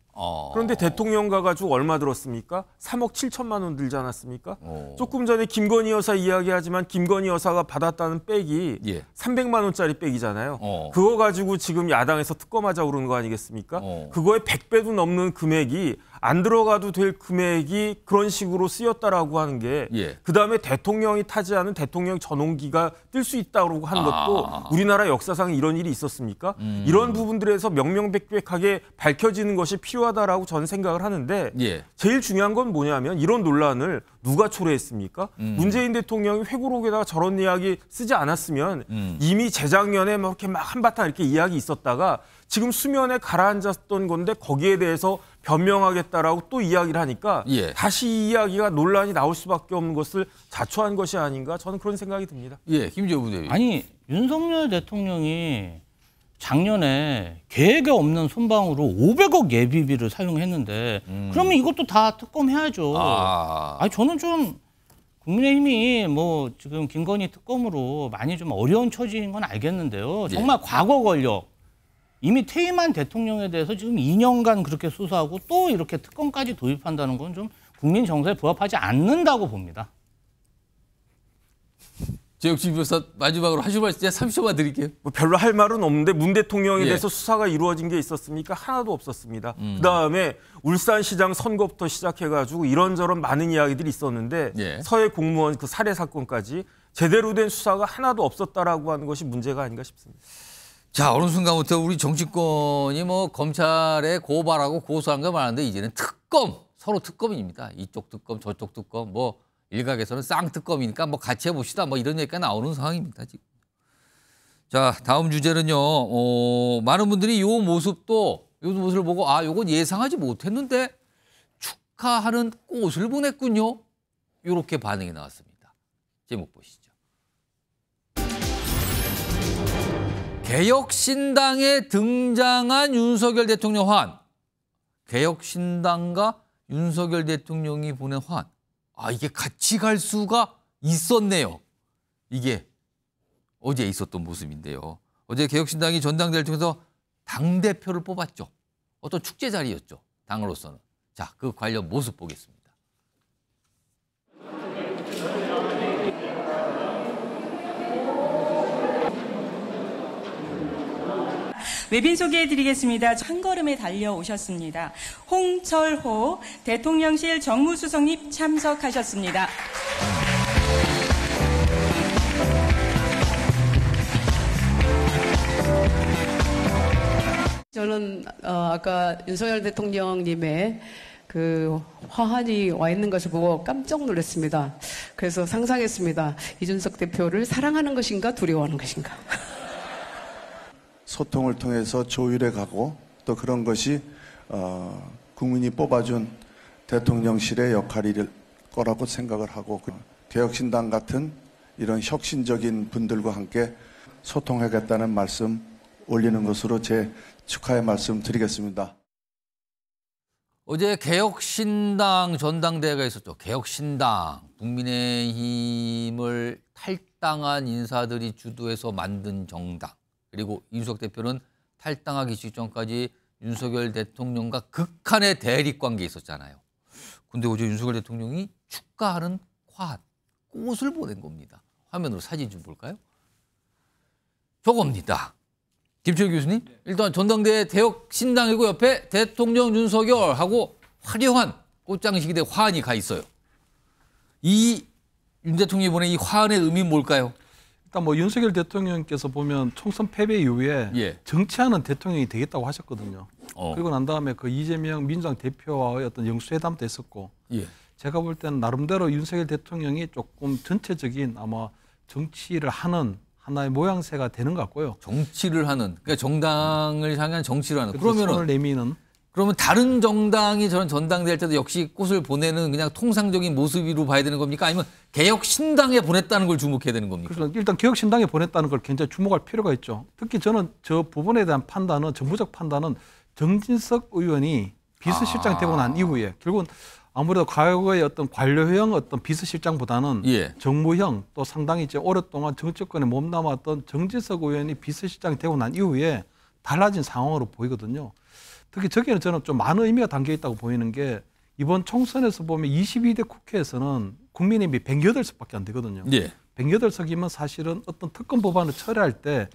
그런데 대통령 가가지고 얼마 들었습니까? 3억 7천만 원 들지 않았습니까? 조금 전에 김건희 여사 이야기하지만 김건희 여사가 받았다는 백이 300만 원짜리 백이잖아요. 그거 가지고 지금 야당에서 특검하자고 그러는 거 아니겠습니까? 그거에 100배도 넘는 금액이 안 들어가도 될 금액이 그런 식으로 쓰였다라고 하는 게 그다음에 대통령이 타지 않은 대통령 전용기가 뜰 수 있다고 하는 것도 우리나라 역사상에 이런 일이 있었습니까? 이런 부분들에서 명명백백하게 밝혀지는 것이 필요하다라고 저는 생각을 하는데 제일 중요한 건 뭐냐면 이런 논란을 누가 초래했습니까? 문재인 대통령이 회고록에다가 저런 이야기 쓰지 않았으면 이미 재작년에 뭐 이렇게 막 한바탕 이렇게 이야기 있었다가 지금 수면에 가라앉았던 건데 거기에 대해서 변명하겠다라고 또 이야기를 하니까 다시 이 이야기가 논란이 나올 수밖에 없는 것을 자초한 것이 아닌가 저는 그런 생각이 듭니다. 김재호 부대변인. 아니 윤석열 대통령이 작년에 계획에 없는 순방으로 500억 예비비를 사용했는데 그러면 이것도 다 특검해야죠. 아니 저는 좀 국민의힘이 뭐 지금 김건희 특검으로 많이 좀 어려운 처지인 건 알겠는데요. 정말 과거 권력 이미 퇴임한 대통령에 대해서 지금 2년간 그렇게 수사하고 또 이렇게 특검까지 도입한다는 건 좀 국민 정서에 부합하지 않는다고 봅니다. 조혁진 변호사 마지막으로 하실 말씀 30초만 드릴게요. 뭐 별로 할 말은 없는데 문 대통령에 대해서 수사가 이루어진 게 있었습니까? 하나도 없었습니다. 그다음에 울산시장 선거부터 시작해가지고 이런저런 많은 이야기들이 있었는데 서해 공무원 그 살해 사건까지 제대로 된 수사가 하나도 없었다라고 하는 것이 문제가 아닌가 싶습니다. 자, 어느 순간부터 우리 정치권이 뭐 검찰에 고발하고 고소한 거 많은데 이제는 특검, 서로 특검입니다. 이쪽 특검, 저쪽 특검, 뭐 일각에서는 쌍특검이니까 뭐 같이 해봅시다. 뭐 이런 얘기가 나오는 상황입니다, 지금. 자, 다음 주제는요. 많은 분들이 요 모습도, 요 모습을 보고 아, 요건 예상하지 못했는데 축하하는 꽃을 보냈군요. 이렇게 반응이 나왔습니다. 제목 보시죠. 개혁신당에 등장한 윤석열 대통령 환. 개혁신당과 윤석열 대통령이 보낸 환. 아, 이게 같이 갈 수가 있었네요. 이게 어제 있었던 모습인데요. 어제 개혁신당이 전당대회를 통해서 당대표를 뽑았죠. 어떤 축제 자리였죠. 당으로서는. 자, 그 관련 모습 보겠습니다. 외빈 소개해드리겠습니다. 한 걸음에 달려오셨습니다. 홍철호 대통령실 정무수석님 참석하셨습니다. 저는 아까 윤석열 대통령님의 그 화환이 와 있는 것을 보고 깜짝 놀랐습니다. 그래서 상상했습니다. 이준석 대표를 사랑하는 것인가 두려워하는 것인가. 소통을 통해서 조율해 가고 또 그런 것이 국민이 뽑아준 대통령실의 역할일 거라고 생각을 하고 개혁신당 같은 이런 혁신적인 분들과 함께 소통하겠다는 말씀 올리는 것으로 제 축하의 말씀 드리겠습니다. 어제 개혁신당 전당대회가 있었죠. 개혁신당, 국민의힘을 탈당한 인사들이 주도해서 만든 정당. 그리고 이준석 대표는 탈당하기 직전까지 윤석열 대통령과 극한의 대립 관계에 있었잖아요. 근데 어제 윤석열 대통령이 축가하는 화한, 꽃을 보낸 겁니다. 화면으로 사진 좀 볼까요? 저겁니다. 김철 교수님, 일단 전당대회 대역 신당이고 옆에 대통령 윤석열하고 화려한 꽃장식이 돼 화환이 가 있어요. 이 윤 대통령이 보낸 이 화환의 의미는 뭘까요? 일단 뭐 윤석열 대통령께서 보면 총선 패배 이후에 정치하는 대통령이 되겠다고 하셨거든요. 그리고 난 다음에 그 이재명 민주당 대표와의 어떤 영수회담도 했었고, 제가 볼 때는 나름대로 윤석열 대통령이 조금 전체적인 아마 정치를 하는 하나의 모양새가 되는 것 같고요. 정치를 하는, 그러니까 정당을 향한 정치를 하는. 그러면 손을 내미는. 그러면 다른 정당이 저런 전당대회 때도 역시 꽃을 보내는 그냥 통상적인 모습으로 봐야 되는 겁니까? 아니면 개혁신당에 보냈다는 걸 주목해야 되는 겁니까? 그래서 일단 개혁신당에 보냈다는 걸 굉장히 주목할 필요가 있죠. 특히 저는 저 부분에 대한 판단은, 정부적 판단은 정진석 의원이 비서실장이 되고 난 이후에 결국은 아무래도 과거의 어떤 관료형 어떤 비서실장보다는 정무형, 또 상당히 이제 오랫동안 정치권에 몸담았던 정진석 의원이 비서실장이 되고 난 이후에 달라진 상황으로 보이거든요. 특히 저기에는 저는 좀 많은 의미가 담겨 있다고 보이는 게, 이번 총선에서 보면 22대 국회에서는 국민의힘이 108석밖에 안 되거든요. 108석이면 사실은 어떤 특검 법안을 처리할 때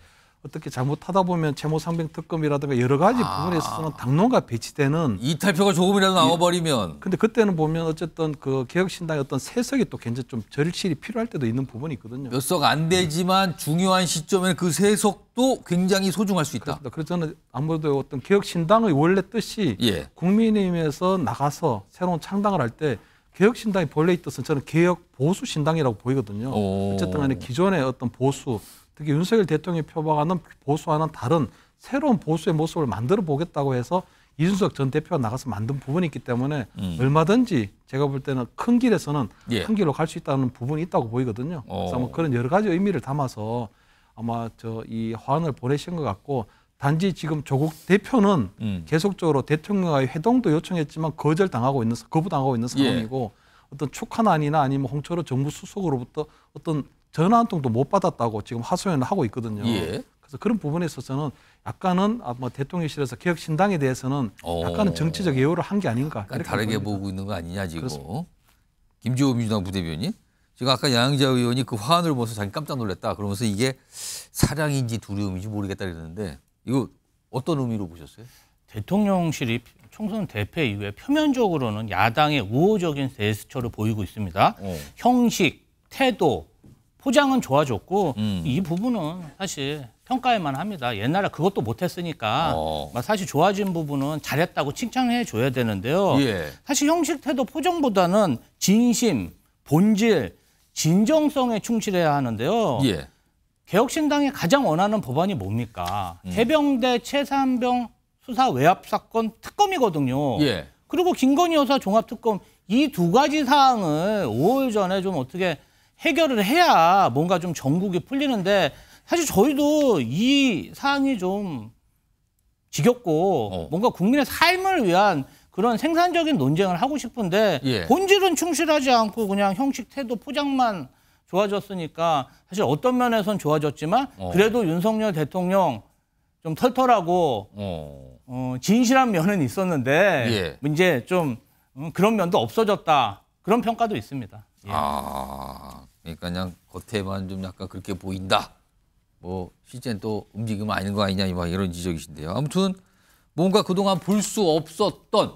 어떻게 잘못하다 보면 채무상병 특검이라든가 여러 가지 부분에 있어서는 당론과 배치되는 이탈표가 조금이라도 나와버리면. 근데 그때는 보면 어쨌든 그 개혁신당의 어떤 세석이 또 굉장히 좀 절실히 필요할 때도 있는 부분이 있거든요. 몇 석 안 되지만 중요한 시점에는 그 세석도 굉장히 소중할 수 있다. 그렇습니다. 그래서 저는 아무래도 어떤 개혁신당의 원래 뜻이 국민의힘에서 나가서 새로운 창당을 할 때 개혁신당이 본래 뜻은 저는 개혁 보수신당이라고 보이거든요. 어쨌든 간에 기존의 어떤 보수, 특히 윤석열 대통령이 표방하는 보수와는 다른 새로운 보수의 모습을 만들어 보겠다고 해서 이준석 전 대표가 나가서 만든 부분이 있기 때문에 얼마든지 제가 볼 때는 큰 길에서는 큰 길로 갈 수 있다는 부분이 있다고 보이거든요. 그래서 아마 그런 여러 가지 의미를 담아서 아마 이 화환을 보내신 것 같고, 단지 지금 조국 대표는 계속적으로 대통령과의 회동도 요청했지만 거부당하고 있는 상황이고, 어떤 축하난이나 아니면 홍철호 정무수석으로부터 어떤 전화 한 통도 못 받았다고 지금 하소연을 하고 있거든요. 그래서 그런 부분에 있어서는 약간은 아마 대통령실에서 개혁신당에 대해서는 약간은 정치적 예우를 한 게 아닌가. 약간 다르게 보고 있는 거 아니냐 지금. 김지호 민주당 부대변인. 지금 아까 양희자 의원이 그 화환을 보면서 자기 깜짝 놀랐다. 그러면서 이게 사랑인지 두려움인지 모르겠다 그랬는데, 이거 어떤 의미로 보셨어요? 대통령실이 총선 대패 이후에 표면적으로는 야당의 우호적인 제스처를 보이고 있습니다. 형식, 태도, 포장은 좋아졌고 이 부분은 사실 평가할만 합니다. 옛날에 그것도 못했으니까 사실 좋아진 부분은 잘했다고 칭찬해 줘야 되는데요. 사실 형식, 태도, 포장보다는 진심, 본질, 진정성에 충실해야 하는데요. 개혁신당이 가장 원하는 법안이 뭡니까? 해병대 최산병 수사 외압 사건 특검이거든요. 그리고 김건희 여사 종합특검, 이 두 가지 사항을 5월 전에 좀 어떻게 해결을 해야 뭔가 좀 전국이 풀리는데, 사실 저희도 이 사안이 좀 지겹고 뭔가 국민의 삶을 위한 그런 생산적인 논쟁을 하고 싶은데 본질은 충실하지 않고 그냥 형식, 태도, 포장만 좋아졌으니까 사실 어떤 면에선 좋아졌지만 그래도 윤석열 대통령 좀 털털하고 진실한 면은 있었는데 이제 좀 그런 면도 없어졌다, 그런 평가도 있습니다. 그러니까 그냥 겉에만 좀 약간 그렇게 보인다. 뭐 실제는 또 움직이면 아닌 거 아니냐 이런 지적이신데요. 아무튼 뭔가 그동안 볼 수 없었던,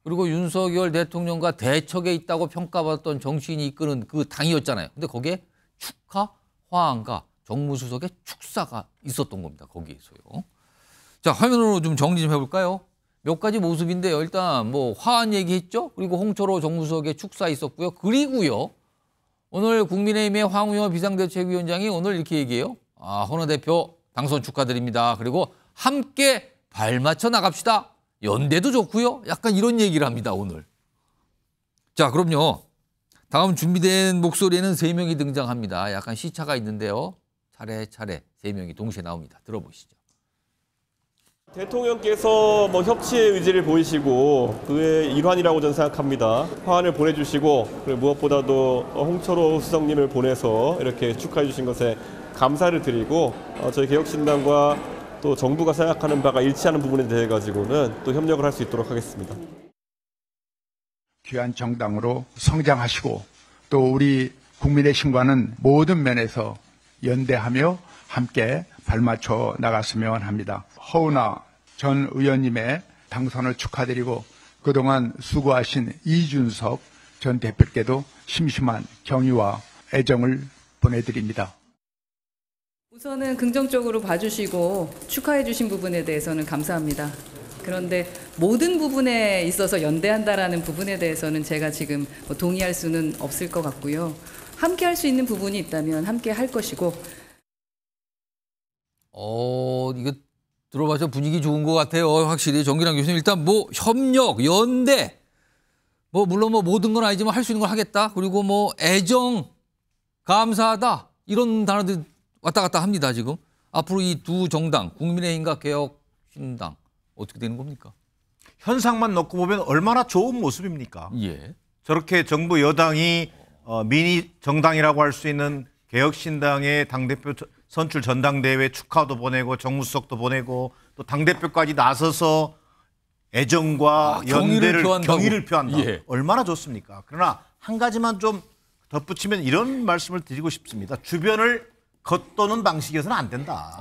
그리고 윤석열 대통령과 대척에 있다고 평가받았던 정치인이 이끄는 그 당이었잖아요. 근데 거기에 축하, 화환과 정무수석의 축사가 있었던 겁니다. 거기에서요. 자, 화면으로 좀 정리 좀 해볼까요? 몇 가지 모습인데요. 일단 뭐 화환 얘기했죠. 그리고 홍철호 정무수석의 축사 있었고요. 그리고요, 오늘 국민의힘의 황우여 비상대책위원장이 오늘 이렇게 얘기해요. 헌 대표 당선 축하드립니다. 그리고 함께 발맞춰 나갑시다. 연대도 좋고요. 약간 이런 얘기를 합니다, 오늘. 자, 그럼요. 다음 준비된 목소리에는 3명이 등장합니다. 약간 시차가 있는데요. 차례차례 3명이 동시에 나옵니다. 들어보시죠. 대통령께서 협치의 의지를 보이시고 그의 일환이라고 저는 생각합니다. 화환을 보내주시고, 그리고 무엇보다도 홍철호 수석님을 보내서 이렇게 축하해 주신 것에 감사를 드리고, 저희 개혁신당과 또 정부가 생각하는 바가 일치하는 부분에 대해 가지고는 또 협력을 할 수 있도록 하겠습니다. 귀한 정당으로 성장하시고 또 우리 국민의 신과는 모든 면에서 연대하며 함께 발맞춰 나갔으면 합니다. 허은하 전 의원님의 당선을 축하드리고 그동안 수고하신 이준석 전 대표께도 심심한 경의와 애정을 보내드립니다. 우선은 긍정적으로 봐주시고 축하해 주신 부분에 대해서는 감사합니다. 그런데 모든 부분에 있어서 연대한다라는 부분에 대해서는 제가 지금 동의할 수는 없을 것 같고요. 함께 할 수 있는 부분이 있다면 함께 할 것이고. 이거 들어봐서 분위기 좋은 것 같아요. 확실히 정기남 교수님 일단 뭐 협력, 연대, 뭐 물론 뭐 모든 건 아니지만 할 수 있는 걸 하겠다. 그리고 뭐 애정, 감사하다 이런 단어들 왔다 갔다 합니다. 지금 앞으로 이 두 정당 국민의힘과 개혁신당 어떻게 되는 겁니까? 현상만 놓고 보면 얼마나 좋은 모습입니까? 예. 저렇게 정부 여당이 미니 정당이라고 할 수 있는 개혁신당의 당대표 선출 전당대회 축하도 보내고 정무수석도 보내고 또 당대표까지 나서서 애정과 연대를 경의를 표한다. 예. 얼마나 좋습니까? 그러나 한 가지만 좀 덧붙이면 이런 말씀을 드리고 싶습니다. 주변을 겉도는 방식에서는 안 된다.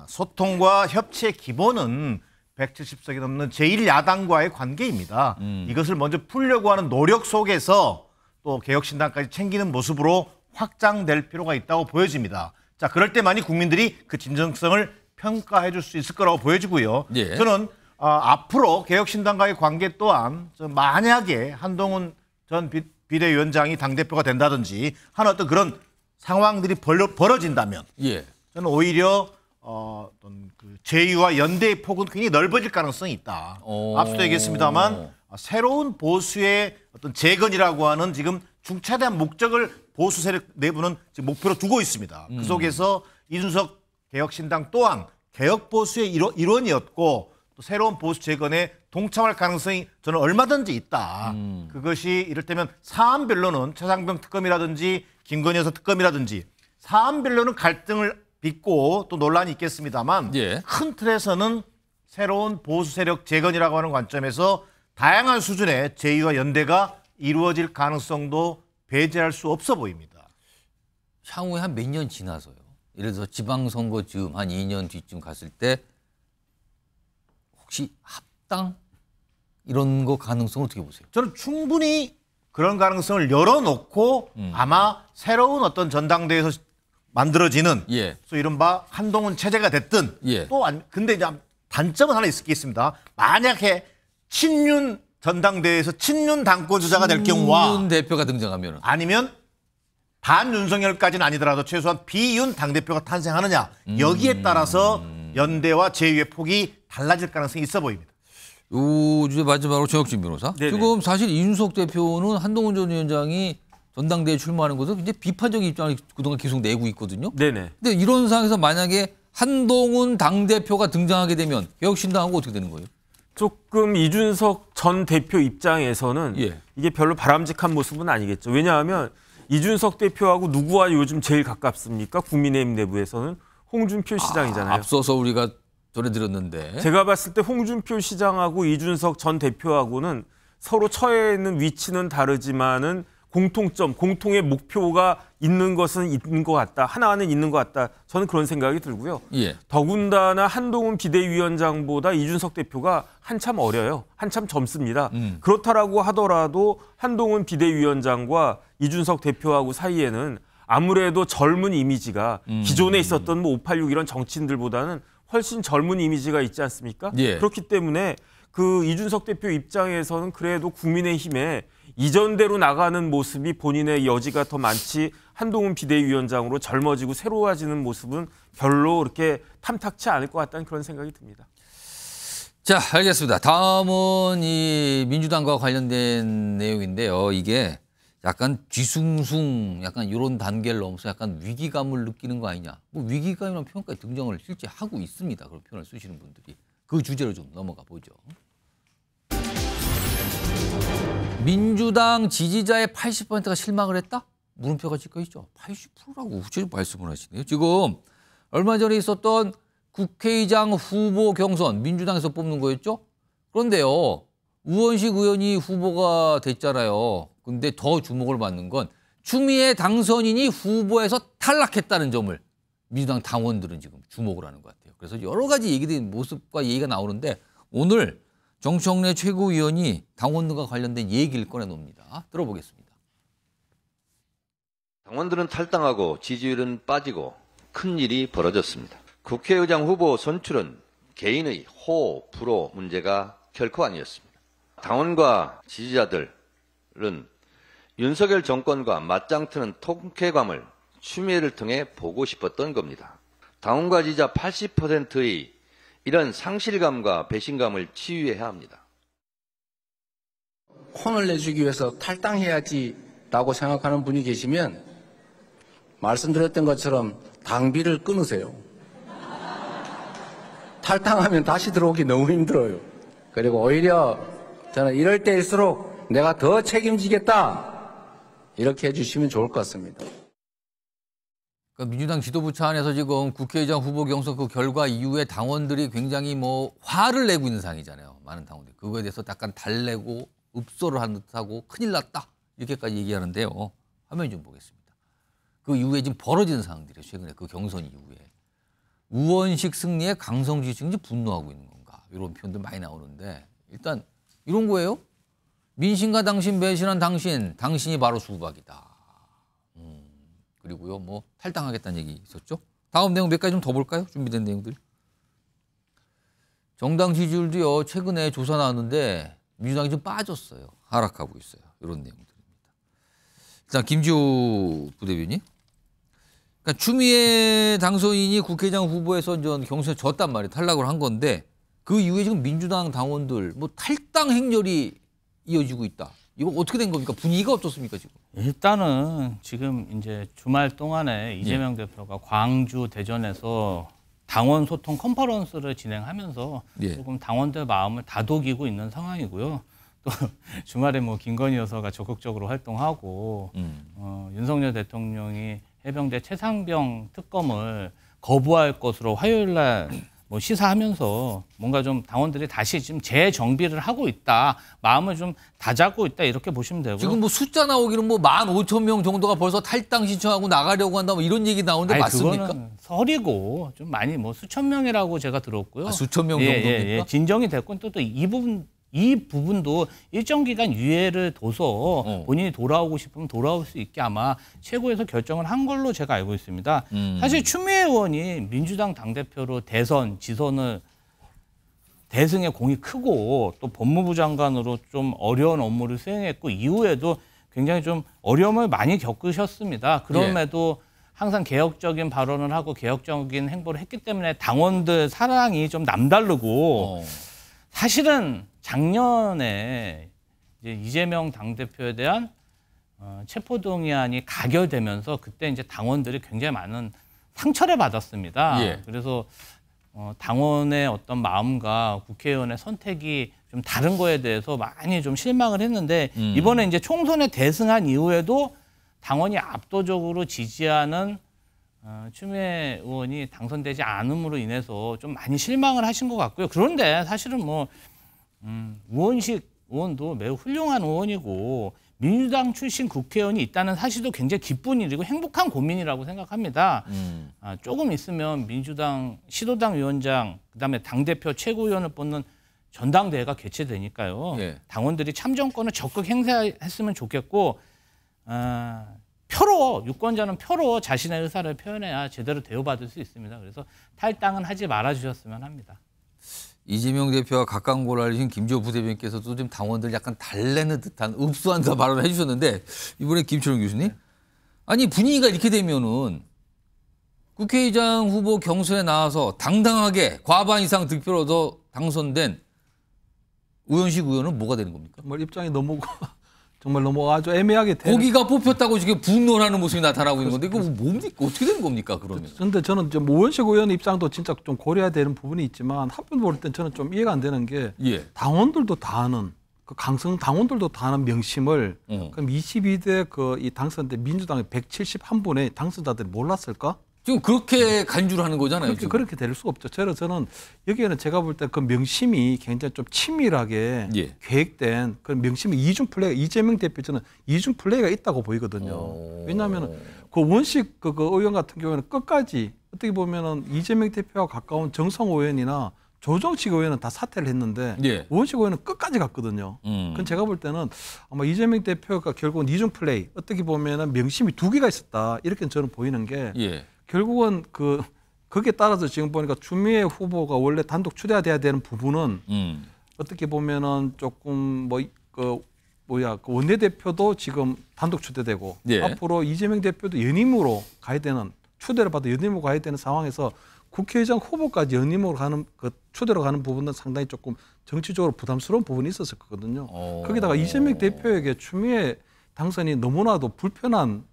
소통과 협치의 기본은 170석이 넘는 제1야당과의 관계입니다. 이것을 먼저 풀려고 하는 노력 속에서 또 개혁신당까지 챙기는 모습으로 확장될 필요가 있다고 보여집니다. 자, 그럴 때만이 국민들이 그 진정성을 평가해 줄 수 있을 거라고 보여지고요. 예. 저는 앞으로 개혁신당과의 관계 또한 만약에 한동훈 전 비대위원장이 당대표가 된다든지 하는 어떤 그런 상황들이 벌어진다면 예. 저는 오히려 어떤 그 제의와 연대의 폭은 굉장히 넓어질 가능성이 있다. 앞서도 얘기했습니다만 새로운 보수의 어떤 재건이라고 하는 지금 중차대한 목적을 보수 세력 내부는 지금 목표로 두고 있습니다. 그 속에서 이준석 개혁신당 또한 개혁 보수의 일원이었고 또 새로운 보수 재건에 동참할 가능성이 저는 얼마든지 있다. 그것이 이를테면 사안별로는 최상병 특검이라든지 김건희 여사 특검이라든지 사안별로는 갈등을 빚고 또 논란이 있겠습니다만 큰 틀에서는 새로운 보수 세력 재건이라고 하는 관점에서 다양한 수준의 제의와 연대가 이루어질 가능성도 배제할 수 없어 보입니다. 향후에 한 몇 년 지나서요. 예를 들어서 지방선거 즈음 한 2년 뒤쯤 갔을 때 혹시 합당 이런 거 가능성 어떻게 보세요? 저는 충분히 그런 가능성을 열어놓고 아마 새로운 어떤 전당대회에서 만들어지는 소위 이른바 한동훈 체제가 됐든 근데 이제 단점은 하나 있겠습니다. 만약에 친윤 전당대회에서 친윤 당권 주자가 될 경우와 친윤 대표가 등장하면 아니면 반윤석열까지는 아니더라도 최소한 비윤 당대표가 탄생하느냐 여기에 따라서 연대와 제휴의 폭이 달라질 가능성이 있어 보입니다. 요 주제 마지막으로 정혁진 변호사. 네네. 지금 사실 이준석 대표는 한동훈 전 위원장이 전당대회에 출마하는 것을 굉장히 비판적인 입장을 그동안 계속 내고 있거든요. 네네. 근데 이런 상황에서 만약에 한동훈 당대표가 등장하게 되면 개혁신당하고 어떻게 되는 거예요? 조금 이준석 전 대표 입장에서는 이게 별로 바람직한 모습은 아니겠죠. 왜냐하면 이준석 대표하고 누구와 요즘 제일 가깝습니까? 국민의힘 내부에서는 홍준표 시장이잖아요. 앞서서 우리가 전해드렸는데. 제가 봤을 때 홍준표 시장하고 이준석 전 대표하고는 서로 처해 있는 위치는 다르지만은 공통점, 공통의 목표가 있는 것은 있는 것 같다. 하나는 있는 것 같다. 저는 그런 생각이 들고요. 더군다나 한동훈 비대위원장보다 이준석 대표가 한참 어려요. 한참 젊습니다. 그렇다라고 하더라도 한동훈 비대위원장과 이준석 대표하고 사이에는 아무래도 젊은 이미지가 기존에 있었던 뭐 586 이런 정치인들보다는 훨씬 젊은 이미지가 있지 않습니까? 그렇기 때문에 그 이준석 대표 입장에서는 그래도 국민의힘에 이전대로 나가는 모습이 본인의 여지가 더 많지 한동훈 비대위원장으로 젊어지고 새로워지는 모습은 별로 그렇게 탐탁치 않을 것 같다는 그런 생각이 듭니다. 자, 알겠습니다. 다음은 이 민주당과 관련된 내용인데요. 이게 약간 뒤숭숭 약간 이런 단계를 넘어서 약간 위기감을 느끼는 거 아니냐. 뭐 위기감이라는 표현까지 등장을 실제 하고 있습니다. 그런 표현을 쓰시는 분들이. 그 주제로 좀 넘어가 보죠. 민주당 지지자의 80%가 실망을 했다? 물음표가 찍혀 있죠. 80%라고 구체적으로 말씀을 하시네요. 지금 얼마 전에 있었던 국회의장 후보 경선 민주당에서 뽑는 거였죠? 그런데요. 우원식 의원이 후보가 됐잖아요. 근데 더 주목을 받는 건 추미애 당선인이 후보에서 탈락했다는 점을 민주당 당원들은 지금 주목을 하는 것 같아요. 그래서 여러 가지 얘기들이 모습과 얘기가 나오는데 오늘 정청래 최고위원이 당원들과 관련된 얘기를 꺼내놉니다. 들어보겠습니다. 당원들은 탈당하고 지지율은 빠지고 큰일이 벌어졌습니다. 국회의장 후보 선출은 개인의 호호, 불호 문제가 결코 아니었습니다. 당원과 지지자들은 윤석열 정권과 맞짱 트는 통쾌감을 추미애를 통해 보고 싶었던 겁니다. 당원과 지지자 80%의 이런 상실감과 배신감을 치유해야 합니다. 혼을 내주기 위해서 탈당해야지라고 생각하는 분이 계시면 말씀드렸던 것처럼 당비를 끊으세요. 탈당하면 다시 들어오기 너무 힘들어요. 그리고 오히려 저는 이럴 때일수록 내가 더 책임지겠다 이렇게 해주시면 좋을 것 같습니다. 그러니까 민주당 지도부 차원에서 지금 국회의장 후보 경선 그 결과 이후에 당원들이 굉장히 화를 내고 있는 상황이잖아요. 많은 당원들이. 그거에 대해서 약간 달래고 읍소를 한 듯하고 큰일 났다. 이렇게까지 얘기하는데요. 화면 좀 보겠습니다. 그 이후에 지금 벌어지는 상황들이에요. 최근에 그 경선 이후에. 우원식 승리에 강성 지지층이 분노하고 있는 건가. 이런 표현들 많이 나오는데 일단 이런 거예요. 민심과 당신 배신한 당신이 바로 수박이다. 그리고요, 탈당하겠다는 얘기 있었죠. 다음 내용 몇 가지 좀 더 볼까요? 준비된 내용들. 정당 지지율도요, 최근에 조사 나왔는데 민주당이 좀 빠졌어요. 하락하고 있어요. 이런 내용들입니다. 일단 김지호 부대변인. 그러니까 추미애 당선인이 국회의장 후보에서 경선에 졌단 말이에요. 탈락을 한 건데 그 이후에 지금 민주당 당원들 탈당 행렬이 이어지고 있다. 이거 어떻게 된 겁니까? 분위기가 어떻습니까 지금? 일단은 지금 이제 주말 동안에 이재명 대표가 광주, 대전에서 당원 소통 컨퍼런스를 진행하면서 조금 당원들 마음을 다독이고 있는 상황이고요. 또 주말에 김건희 여사가 적극적으로 활동하고 윤석열 대통령이 해병대 최상병 특검을 거부할 것으로 화요일 날 시사하면서 뭔가 좀 당원들이 다시 지금 재정비를 하고 있다. 마음을 좀 다잡고 있다. 이렇게 보시면 되고요. 지금 숫자 나오기는 15,000명 정도가 벌써 탈당 신청하고 나가려고 한다. 이런 얘기 나오는데 맞습니까? 그거는 설이고 좀 많이 수천 명이라고 제가 들었고요. 수천 명 정도입니까? 진정이 됐고 또 이 부분도 일정 기간 유예를 둬서 본인이 돌아오고 싶으면 돌아올 수 있게 아마 최고에서 결정을 한 걸로 제가 알고 있습니다. 사실 추미애 의원이 민주당 당대표로 대선, 지선을 대승의 공이 크고 또 법무부 장관으로 좀 어려운 업무를 수행했고 이후에도 굉장히 좀 어려움을 많이 겪으셨습니다. 그럼에도 항상 개혁적인 발언을 하고 개혁적인 행보를 했기 때문에 당원들 사랑이 좀 남다르고 사실은 작년에 이제 이재명 당대표에 대한 체포동의안이 가결되면서 그때 이제 당원들이 굉장히 많은 상처를 받았습니다. 그래서 당원의 어떤 마음과 국회의원의 선택이 좀 다른 거에 대해서 많이 좀 실망을 했는데 이번에 이제 총선에 대승한 이후에도 당원이 압도적으로 지지하는 추미애 의원이 당선되지 않음으로 인해서 좀 많이 실망을 하신 것 같고요. 그런데 사실은 우원식 의원도 매우 훌륭한 의원이고 민주당 출신 국회의원이 있다는 사실도 굉장히 기쁜 일이고 행복한 고민이라고 생각합니다. 조금 있으면 민주당 시도당 위원장 그다음에 당대표 최고위원을 뽑는 전당대회가 개최되니까요. 당원들이 참정권을 적극 행사했으면 좋겠고 유권자는 표로 자신의 의사를 표현해야 제대로 대우받을 수 있습니다. 그래서 탈당은 하지 말아주셨으면 합니다. 이재명 대표와 각광고를 알리신 김지호 부대변인께서도 좀 당원들 약간 달래는 듯한 읍소한 발언을 해주셨는데 이번에 김철웅 교수님. 아니 분위기가 이렇게 되면은 국회의장 후보 경선에 나와서 당당하게 과반 이상 득표를 얻어 당선된 우원식 의원은 뭐가 되는 겁니까? 입장이 너무 아주 애매하게 거기가 뽑혔다고 지금 분노를 하는 모습이 나타나고 있는 건데 이거 뭡니까? 어떻게 되는 겁니까? 그러면? 그런데 저는 우원식 의원 입장도 진짜 좀 고려해야 되는 부분이 있지만 한편 볼 땐 저는 좀 이해가 안 되는 게 당원들도 다 아는 강성 당원들도 다 아는 명심을 그럼 22대 이 당선된 민주당의 171분의 당선자들이 몰랐을까? 지금 그렇게 간주를 하는 거잖아요. 그렇게 될 수가 없죠. 저는 여기에는 제가 볼 때 그 명심이 굉장히 좀 치밀하게 계획된 그런 명심이 이중 플레이, 이재명 대표 저는 이중 플레이가 있다고 보이거든요. 왜냐하면 그 원식 그 의원 같은 경우에는 끝까지 어떻게 보면은 이재명 대표와 가까운 정성호 의원이나 조정식 의원은 다 사퇴를 했는데 원식 의원은 끝까지 갔거든요. 그건 제가 볼 때는 아마 이재명 대표가 결국은 이중 플레이, 어떻게 보면은 명심이 두 개가 있었다 이렇게 저는 보이는 게 결국은 거기에 따라서 지금 보니까 추미애 후보가 원래 단독 추대돼야 되는 부분은 어떻게 보면은 조금 그 원내대표도 지금 단독 추대되고 앞으로 이재명 대표도 연임으로 가야 되는, 추대를 받아 연임으로 가야 되는 상황에서 국회의장 후보까지 연임으로 가는 그 추대로 가는 부분은 상당히 조금 정치적으로 부담스러운 부분이 있었을 거거든요. 거기다가 이재명 대표에게 추미애 당선이 너무나도 불편한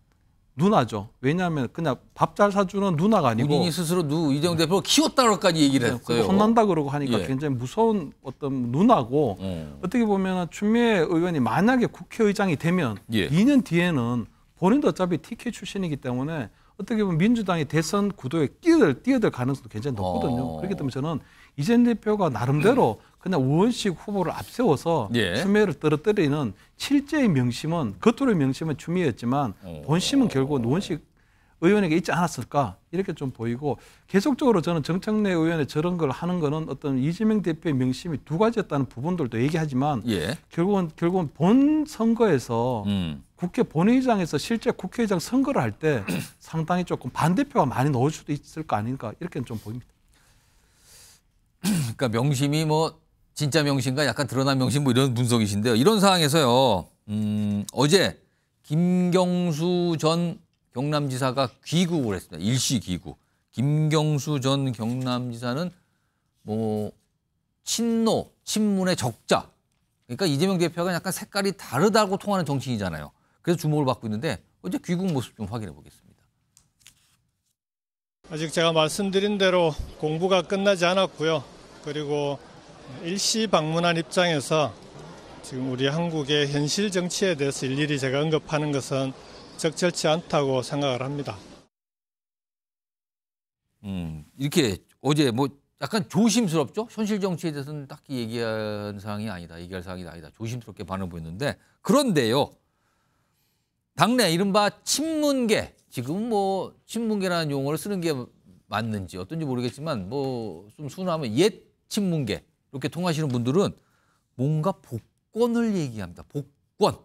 누나죠. 왜냐하면 그냥 밥 잘 사주는 누나가 아니고 본인이 스스로 이재명 대표를 키웠다고까지 얘기를 했어요. 혼난다 그러고 하니까 굉장히 무서운 어떤 누나고 어떻게 보면 추미애 의원이 만약에 국회의장이 되면 2년 뒤에는 본인도 어차피 TK 출신이기 때문에 어떻게 보면 민주당의 대선 구도에 뛰어들 가능성도 굉장히 높거든요. 그렇기 때문에 저는 이재명 대표가 나름대로 그냥 우원식 후보를 앞세워서 추미애를 떨어뜨리는 실제의 명심은, 겉으로의 명심은 추미애였지만 본심은 결국은 우원식 의원에게 있지 않았을까 이렇게 좀 보이고, 계속적으로 저는 정청래 의원의 저런 걸 하는 거는 어떤 이재명 대표의 명심이 두 가지였다는 부분들도 얘기하지만 결국은 본 선거에서 국회 본회의장에서 실제 국회의장 선거를 할 때 상당히 조금 반대표가 많이 나올 수도 있을 거 아닌가 이렇게 좀 보입니다. 그러니까 명심이 뭐 진짜 명심과 약간 드러난 명심 뭐 이런 분석이신데요. 이런 상황에서요. 어제 김경수 전 경남지사가 귀국을 했습니다. 일시 귀국. 김경수 전 경남지사는 뭐 친문의 적자. 그러니까 이재명 대표가 약간 색깔이 다르다고 통하는 정치인이잖아요. 그래서 주목을 받고 있는데 어제 귀국 모습 좀 확인해 보겠습니다. 아직 제가 말씀드린 대로 공부가 끝나지 않았고요. 그리고 일시 방문한 입장에서 지금 우리 한국의 현실 정치에 대해서 일일이 제가 언급하는 것은 적절치 않다고 생각을 합니다. 이렇게 어제 뭐 약간 조심스럽죠? 현실 정치에 대해서는 딱히 얘기할 사항이 아니다. 조심스럽게 반응 보였는데, 그런데요. 당내 이른바 친문계, 지금 뭐 친문계라는 용어를 쓰는 게 맞는지 어떤지 모르겠지만 뭐 좀 순화하면 옛 친문계 이렇게 통하시는 분들은 뭔가 복권을 얘기합니다. 복권.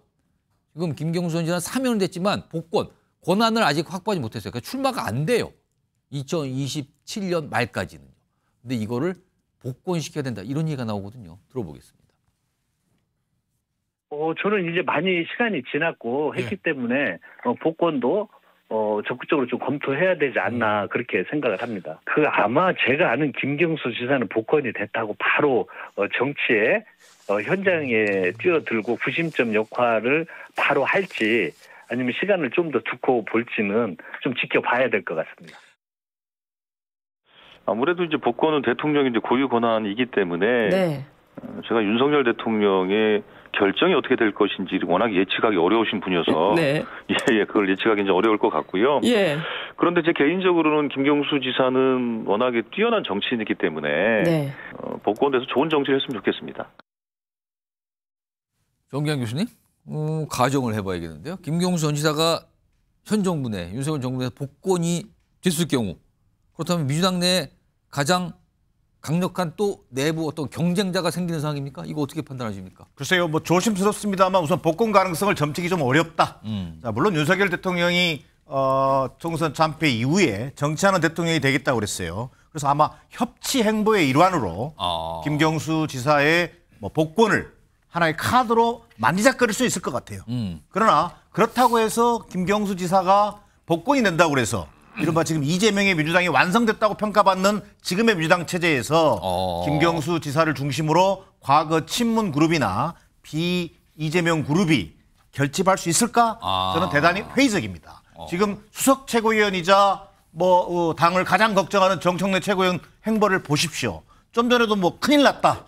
지금 김경수 전 지사는 사면은 됐지만 복권, 권한을 아직 확보하지 못했어요. 그러니까 출마가 안 돼요. 2027년 말까지는요. 근데 이거를 복권시켜야 된다. 이런 얘기가 나오거든요. 들어보겠습니다. 저는 이제 많이 시간이 지났고 했기 때문에 복권도 적극적으로 좀 검토해야 되지 않나 그렇게 생각을 합니다. 아마 제가 아는 김경수 지사는 복권이 됐다고 바로 정치에 현장에 뛰어들고 구심점 역할을 바로 할지 아니면 시간을 좀 더 두고 볼지는 좀 지켜봐야 될 것 같습니다. 아무래도 이제 복권은 대통령의 이제 고유 권한이기 때문에 제가 윤석열 대통령의 결정이 어떻게 될 것인지 워낙 예측하기 어려우신 분이어서 그걸 예측하기 이제 어려울 것 같고요. 그런데 제 개인적으로는 김경수 지사는 워낙에 뛰어난 정치인이기 때문에 복권돼서 좋은 정치를 했으면 좋겠습니다. 정기환 교수님, 가정을 해봐야겠는데요. 김경수 전 지사가 현 정부 내, 윤석열 정부 내 복권이 됐을 경우, 그렇다면 민주당 내 가장 강력한 또 내부 어떤 경쟁자가 생기는 상황입니까? 이거 어떻게 판단하십니까? 글쎄요, 뭐 조심스럽습니다만 우선 복권 가능성을 점치기 좀 어렵다. 자, 물론 윤석열 대통령이 총선 참패 이후에 정치하는 대통령이 되겠다고 그랬어요. 그래서 아마 협치 행보의 일환으로 김경수 지사의 뭐 복권을 하나의 카드로 만지작거릴 수 있을 것 같아요. 그러나 그렇다고 해서 김경수 지사가 복권이 된다고 그래서 이른바 지금 이재명의 민주당이 완성됐다고 평가받는 지금의 민주당 체제에서 김경수 지사를 중심으로 과거 친문 그룹이나 이재명 그룹이 결집할 수 있을까? 저는 대단히 회의적입니다. 지금 수석 최고위원이자 당을 가장 걱정하는 정청래 최고위원 행보를 보십시오. 좀 전에도 뭐 큰일 났다.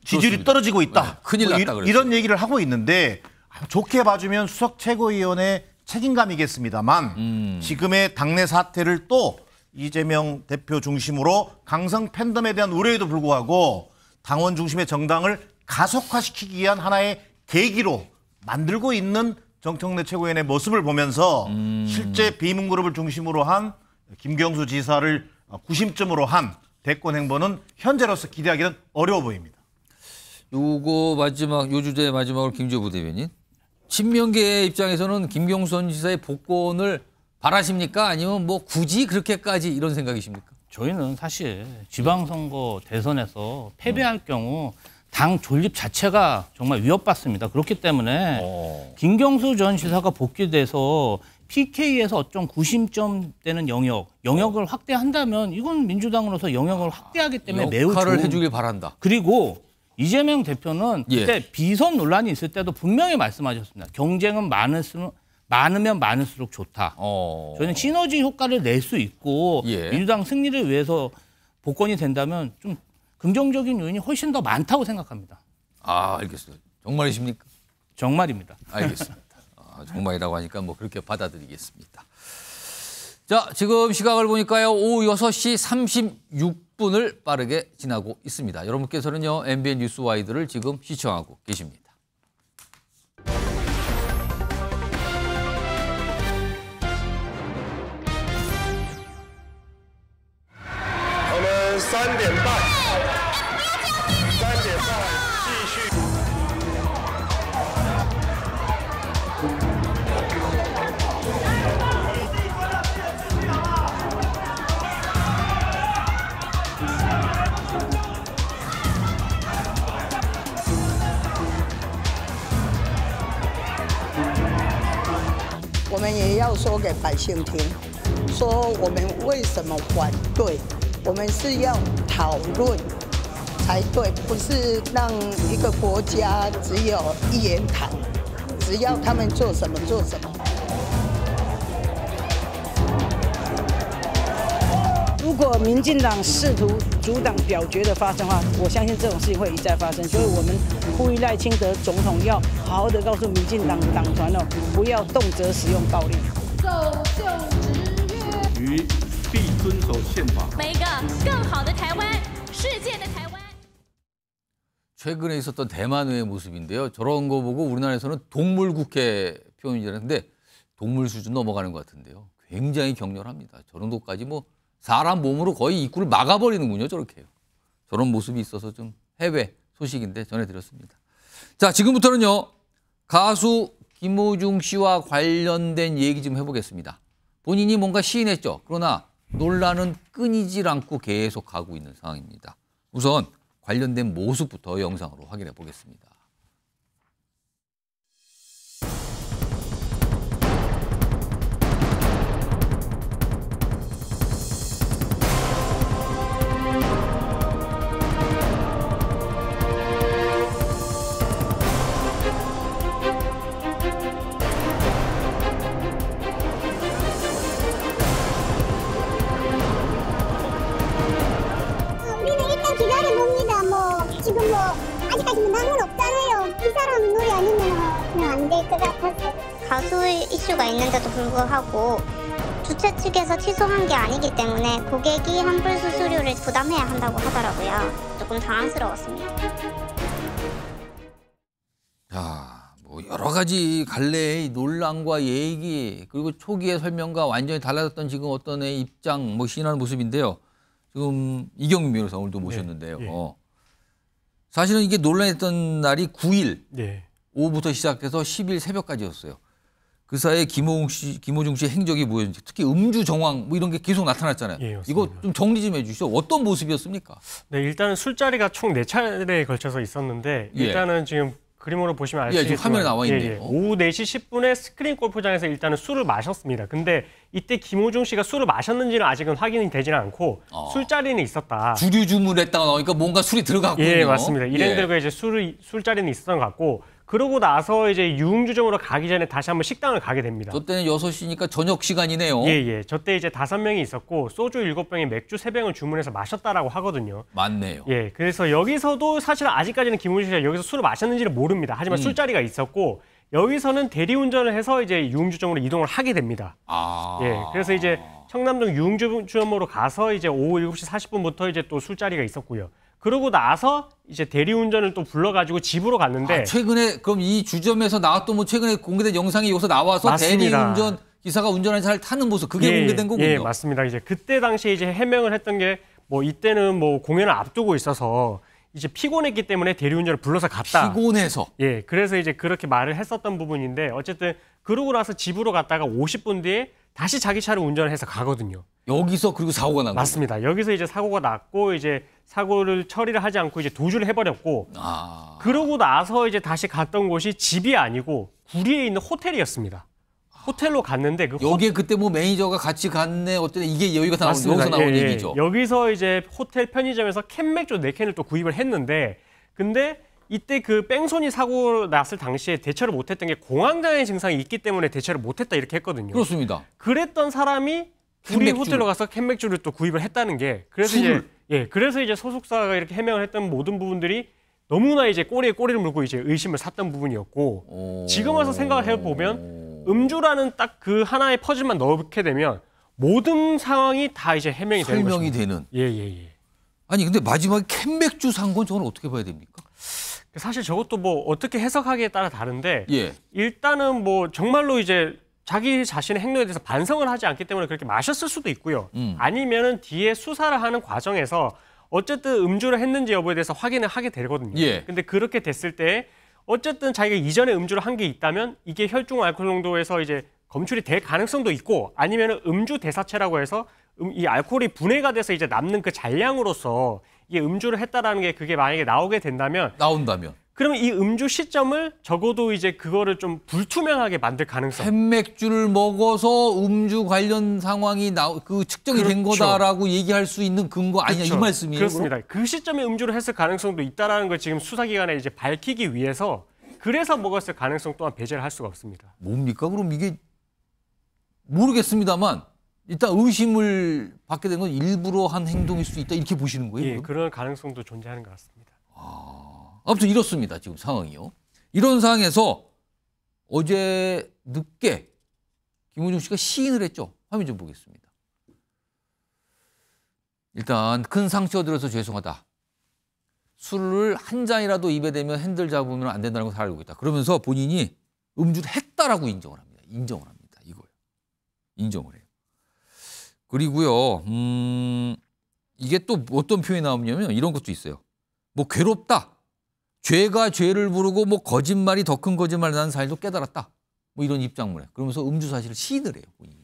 지지율이 떨어지고 있다. 큰일 났다 그랬어요. 이런 얘기를 하고 있는데 좋게 봐주면 수석 최고위원의 책임감이겠습니다만 지금의 당내 사태를 또 이재명 대표 중심으로 강성 팬덤에 대한 우려에도 불구하고 당원 중심의 정당을 가속화시키기 위한 하나의 계기로 만들고 있는 정청래 최고위원의 모습을 보면서 실제 비문그룹을 중심으로 한 김경수 지사를 구심점으로 한 대권 행보는 현재로서 기대하기는 어려워 보입니다. 요거 마지막, 요 주제 마지막으로 김주호 부대변인. 친명계 입장에서는 김경수 전 지사의 복권을 바라십니까? 아니면 뭐 굳이 그렇게까지 이런 생각이십니까? 저희는 사실 지방선거 대선에서 패배할 경우 당 존립 자체가 정말 위협받습니다. 그렇기 때문에 김경수 전 지사가 복귀돼서 PK에서 어떤 구심점 되는 영역을 확대한다면 이건 민주당으로서 영역을 확대하기 때문에 매우 좋은. 역할을 해주길 바란다. 그리고 이재명 대표는 그때 비선 논란이 있을 때도 분명히 말씀하셨습니다. 경쟁은 많으면 많을수록 좋다. 저희는 시너지 효과를 낼 수 있고 민주당 승리를 위해서 복권이 된다면 좀 긍정적인 요인이 훨씬 더 많다고 생각합니다. 아, 알겠습니다. 정말이십니까? 정말입니다. 알겠습니다. 정말이라고 하니까 뭐 그렇게 받아들이겠습니다. 자, 지금 시각을 보니까요. 오후 6시 36분을 빠르게 지나고 있습니다. 여러분께서는요. MBN 뉴스와이드를 지금 시청하고 계십니다. 오늘 3点半 3点半 继续 我们也要说给百姓听，说我们为什么反对。我们是要讨论才对，不是让一个国家只有一言堂，只要他们做什么做什么。如果民进党试图阻挡表决的发生的话，我相信这种事情会一再发生。所以我们呼吁赖清德总统要好好的告诉民进党党团哦，不要动辄使用暴力。走就职约。必遵守宪法。每一个更好的台湾，世界的台湾。 최근에 있었던 대만의 모습인데요. 저런 거 보고 우리나라에서는 동물국회 표현이라는데 동물 수준 넘어가는 것 같은데요. 굉장히 격렬합니다. 저 정도까지 뭐 사람 몸으로 거의 입구를 막아버리는군요. 저렇게요. 저런 모습이 있어서 좀 해외 소식인데 전해드렸습니다. 자, 지금부터는요. 가수 김호중 씨와 관련된 얘기 좀 해보겠습니다. 본인이 뭔가 시인했죠. 그러나 논란은 끊이질 않고 계속 가고 있는 상황입니다. 우선 관련된 모습부터 영상으로 확인해 보겠습니다. 지금 뭐 아직까지 남은 없잖아요. 이 사람 노래 아니면 안 될 것 같아서. 가수의 이슈가 있는데도 불구하고 주최 측에서 취소한 게 아니기 때문에 고객이 환불 수수료를 부담해야 한다고 하더라고요. 조금 당황스러웠습니다. 자, 뭐 여러 가지 갈래의 논란과 얘기 그리고 초기의 설명과 완전히 달라졌던 지금 어떤 애 입장 뭐 시인하는 모습인데요. 지금 이경민 변호사 오늘도 모셨는데요. 네, 네. 사실은 이게 논란했던 날이 9일 네. 오후부터 시작해서 10일 새벽까지였어요. 그 사이에 김호중 씨 행적이 뭐였는지 특히 음주 정황 뭐 이런 게 계속 나타났잖아요. 예, 이거 좀 정리 좀 해주시죠. 어떤 모습이었습니까? 네, 일단은 술자리가 총 4차례에 걸쳐서 있었는데 일단은 지금 그림으로 보시면 아시겠지만 지금 화면에 나와 있네요. 오후 4시 10분에 스크린 골프장에서 일단은 술을 마셨습니다. 근데 이때 김호중 씨가 술을 마셨는지는 아직은 확인이 되지는 않고 술자리는 있었다. 주류 주문했다가 나오니까 뭔가 술이 들어갔군요. 예, 맞습니다. 일행들과 이제 술자리는 있었던 것 같고 그러고 나서 이제 유흥주점으로 가기 전에 다시 한번 식당을 가게 됩니다. 저 때는 6시니까 저녁 시간이네요. 예. 저 때 이제 5명이 있었고 소주 7병에 맥주 3병을 주문해서 마셨다라고 하거든요. 맞네요. 예, 그래서 여기서도 사실 아직까지는 김호중 씨가 여기서 술을 마셨는지를 모릅니다. 하지만 술자리가 있었고 여기서는 대리운전을 해서 이제 유흥주점으로 이동을 하게 됩니다. 예, 그래서 이제 청남동 유흥주점으로 가서 이제 오후 7시 40분부터 이제 또 술자리가 있었고요. 그러고 나서 이제 대리운전을 또 불러가지고 집으로 갔는데 최근에 그럼 이 주점에서 나왔던 뭐 최근에 공개된 영상이 여기서 나와서 맞습니다. 대리운전 기사가 운전한 차를 타는 모습 그게 공개된 거군요. 예, 맞습니다. 이제 그때 당시에 이제 해명을 했던 게 뭐 이때는 뭐 공연을 앞두고 있어서 이제 피곤했기 때문에 대리운전을 불러서 갔다. 피곤해서. 예, 그래서 이제 그렇게 말을 했었던 부분인데 어쨌든 그러고 나서 집으로 갔다가 50분 뒤에 다시 자기 차를 운전을 해서 가거든요. 여기서 그리고 사고가 난 거예요. 맞습니다. 여기서 이제 사고가 났고 이제 사고를 처리를 하지 않고 이제 도주를 해버렸고 그러고 나서 이제 다시 갔던 곳이 집이 아니고 구리에 있는 호텔이었습니다. 호텔로 갔는데 여기에 그때 뭐 매니저가 같이 갔네 어때 이게 여기가 나온 여기서 나온 얘기죠. 여기서 이제 호텔 편의점에서 캔맥주 4캔을 또 구입을 했는데 근데 이때 그 뺑소니 사고 났을 당시에 대처를 못했던 게 공황장애 증상이 있기 때문에 대처를 못했다 이렇게 했거든요. 그렇습니다. 그랬던 사람이 우리 호텔로 가서 캔맥주를 또 구입을 했다는 게 그래서 그래서 이제 소속사가 이렇게 해명을 했던 모든 부분들이 너무나 이제 꼬리에 꼬리를 물고 이제 의심을 샀던 부분이었고 지금 와서 생각을 해보면 음주라는 딱 그 하나의 퍼즐만 넣게 되면 모든 상황이 다 이제 해명이 되는 거죠. 설명이 되는. 예. 아니 근데 마지막에 캔맥주 산 건 저건 어떻게 봐야 됩니까? 사실 저것도 뭐 어떻게 해석하기에 따라 다른데 일단은 뭐 정말로 이제 자기 자신의 행동에 대해서 반성을 하지 않기 때문에 그렇게 마셨을 수도 있고요. 아니면은 뒤에 수사를 하는 과정에서 어쨌든 음주를 했는지 여부에 대해서 확인을 하게 되거든요. 근데 그렇게 됐을 때 어쨌든 자기가 이전에 음주를 한 게 있다면 이게 혈중 알코올 농도에서 이제 검출이 될 가능성도 있고 아니면 음주 대사체라고 해서 이 알코올이 분해가 돼서 이제 남는 그 잔량으로서 이게 음주를 했다라는 게 그게 만약에 나오게 된다면 그러면 이 음주 시점을 적어도 이제 그거를 좀 불투명하게 만들 가능성. 캔맥주를 먹어서 음주 관련 상황이 측정이 된 거다라고 얘기할 수 있는 근거 아니냐 이 말씀이에요? 그렇습니다. 그 시점에 음주를 했을 가능성도 있다라는 걸 지금 수사기관에 이제 밝히기 위해서 그래서 먹었을 가능성 또한 배제를 할 수가 없습니다. 뭡니까? 그럼 이게 모르겠습니다만 일단 의심을 받게 된 건 일부러 한 행동일 수 있다 이렇게 보시는 거예요? 예, 그런 가능성도 존재하는 것 같습니다. 아무튼 이렇습니다. 지금 상황이요. 이런 상황에서 어제 늦게 김호중 씨가 시인을 했죠. 화면 좀 보겠습니다. 일단 큰 상처 들어서 죄송하다. 술을 한 잔이라도 입에 대면 핸들 잡으면 안 된다는 걸 잘 알고 있다. 그러면서 본인이 음주를 했다라고 인정을 합니다. 인정을 합니다. 이거요. 인정을 해요. 그리고요. 이게 또 어떤 표현이 나오냐면 이런 것도 있어요. 뭐 괴롭다. 죄가 죄를 부르고 뭐 거짓말이 더 큰 거짓말 나는 사실도 깨달았다. 뭐 이런 입장문에. 그러면서 음주 사실을 시인을 해요. 본인이.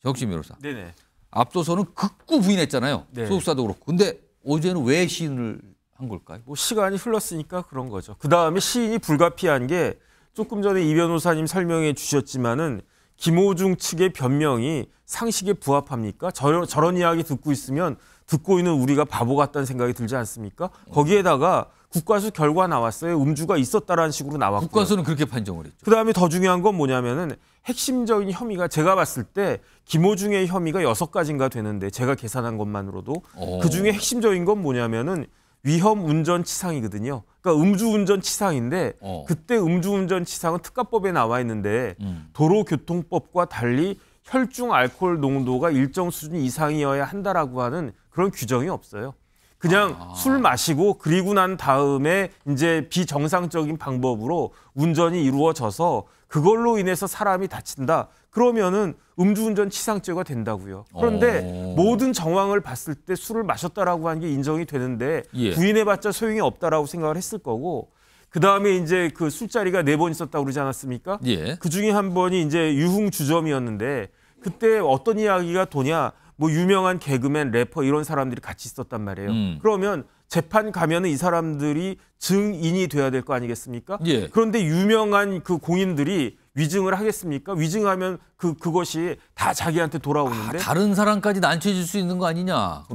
정신 변호사. 네네. 앞서서는 극구 부인했잖아요. 소속사도 그렇고. 근데 어제는 왜 시인을 한 걸까요? 뭐 시간이 흘렀으니까 그런 거죠. 그다음에 시인이 불가피한 게 조금 전에 이 변호사님 설명해 주셨지만은 김호중 측의 변명이 상식에 부합합니까? 저런 이야기 듣고 있으면 듣고 있는 우리가 바보 같다는 생각이 들지 않습니까? 거기에다가 국과수 결과 나왔어요. 음주가 있었다라는 식으로 나왔고요. 국과수는 그렇게 판정을 했죠. 그다음에 더 중요한 건 뭐냐면은 핵심적인 혐의가 제가 봤을 때 김호중의 혐의가 6가지인가 되는데 제가 계산한 것만으로도 그중에 핵심적인 건 뭐냐면은 위험 운전 치상이거든요. 그러니까 음주운전 치상인데 그때 음주운전 치상은 특가법에 나와 있는데 도로교통법과 달리 혈중 알코올 농도가 일정 수준 이상이어야 한다라고 하는 그런 규정이 없어요. 그냥 술 마시고 그리고 난 다음에 이제 비정상적인 방법으로 운전이 이루어져서 그걸로 인해서 사람이 다친다. 그러면은 음주운전 치상죄가 된다고요. 그런데 모든 정황을 봤을 때 술을 마셨다라고 하는 게 인정이 되는데 부인해봤자 소용이 없다라고 생각을 했을 거고 그다음에 이제 그 술자리가 4번 있었다고 그러지 않았습니까? 그 중에 한 번이 이제 유흥주점이었는데 그때 어떤 이야기가 도냐 뭐 유명한 개그맨, 래퍼 이런 사람들이 같이 있었단 말이에요. 그러면 재판 가면은 이 사람들이 증인이 돼야 될 거 아니겠습니까? 그런데 유명한 그 공인들이 위증을 하겠습니까? 위증하면 그것이 다 자기한테 돌아오는데 다른 사람까지 난처해질 수 있는 거 아니냐?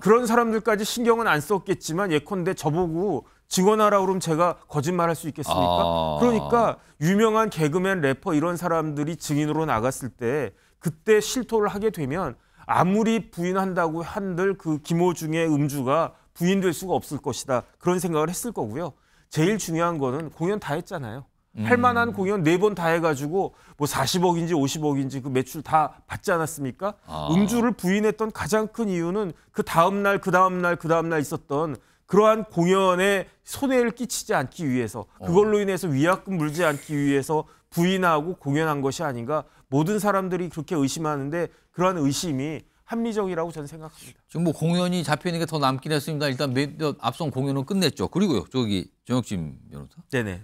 그런 사람들까지 신경은 안 썼겠지만 예컨대 저보고 증언하라 그러면 제가 거짓말할 수 있겠습니까? 그러니까 유명한 개그맨, 래퍼 이런 사람들이 증인으로 나갔을 때 그때 실토를 하게 되면 아무리 부인한다고 한들 그 김호중의 음주가 부인될 수가 없을 것이다. 그런 생각을 했을 거고요. 제일 중요한 거는 공연 다 했잖아요. 할 만한 공연 4번 다 해가지고 뭐 40억인지 50억인지 그 매출 다 받지 않았습니까? 음주를 부인했던 가장 큰 이유는 그 다음날 있었던 그러한 공연에 손해를 끼치지 않기 위해서, 그걸로 인해서 위약금 물지 않기 위해서 부인하고 공연한 것이 아닌가. 모든 사람들이 그렇게 의심하는데 그러한 의심이 합리적이라고 저는 생각합니다. 지금 뭐 공연이 잡혀 있는 게 더 남긴 했습니다. 일단 몇 앞선 공연은 끝냈죠. 그리고요, 저기 정혁진 변호사. 네네.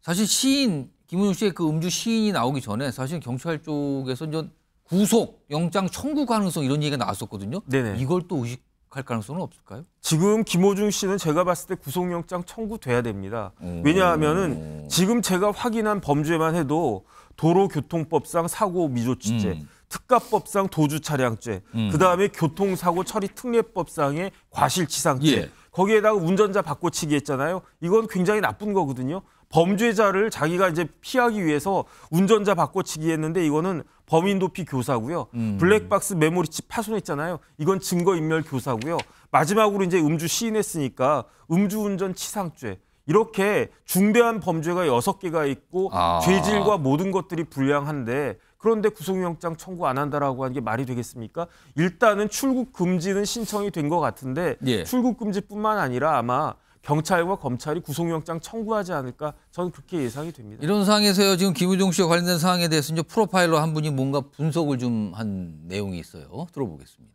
사실 시인 김은중 씨의 그 음주 시인이 나오기 전에 사실 경찰 쪽에서 이제 구속 영장 청구 가능성 이런 얘기가 나왔었거든요. 네네. 이걸 또 의식할 가능성은 없을까요? 지금 김호중 씨는 제가 봤을 때 구속영장 청구돼야 됩니다. 왜냐하면은 지금 제가 확인한 범죄만 해도 도로교통법상 사고 미조치죄, 특가법상 도주차량죄, 그다음에 교통사고 처리 특례법상의 과실치상죄, 거기에다가 운전자 바꿔치기 했잖아요. 이건 굉장히 나쁜 거거든요. 범죄자를 자기가 이제 피하기 위해서 운전자 바꿔치기 했는데 이거는 범인 도피 교사고요. 블랙박스 메모리칩 파손했잖아요. 이건 증거인멸 교사고요. 마지막으로 이제 음주 시인했으니까 음주운전 치상죄. 이렇게 중대한 범죄가 6개가 있고 죄질과 모든 것들이 불량한데 그런데 구속영장 청구 안 한다라고 하는 게 말이 되겠습니까? 일단은 출국 금지는 신청이 된 것 같은데 출국 금지뿐만 아니라 아마 경찰과 검찰이 구속영장 청구하지 않을까 저는 그렇게 예상이 됩니다. 이런 상황에서요. 지금 김우중 씨와 관련된 사항에 대해서 이제 프로파일러 한 분이 뭔가 분석을 좀 한 내용이 있어요. 들어보겠습니다.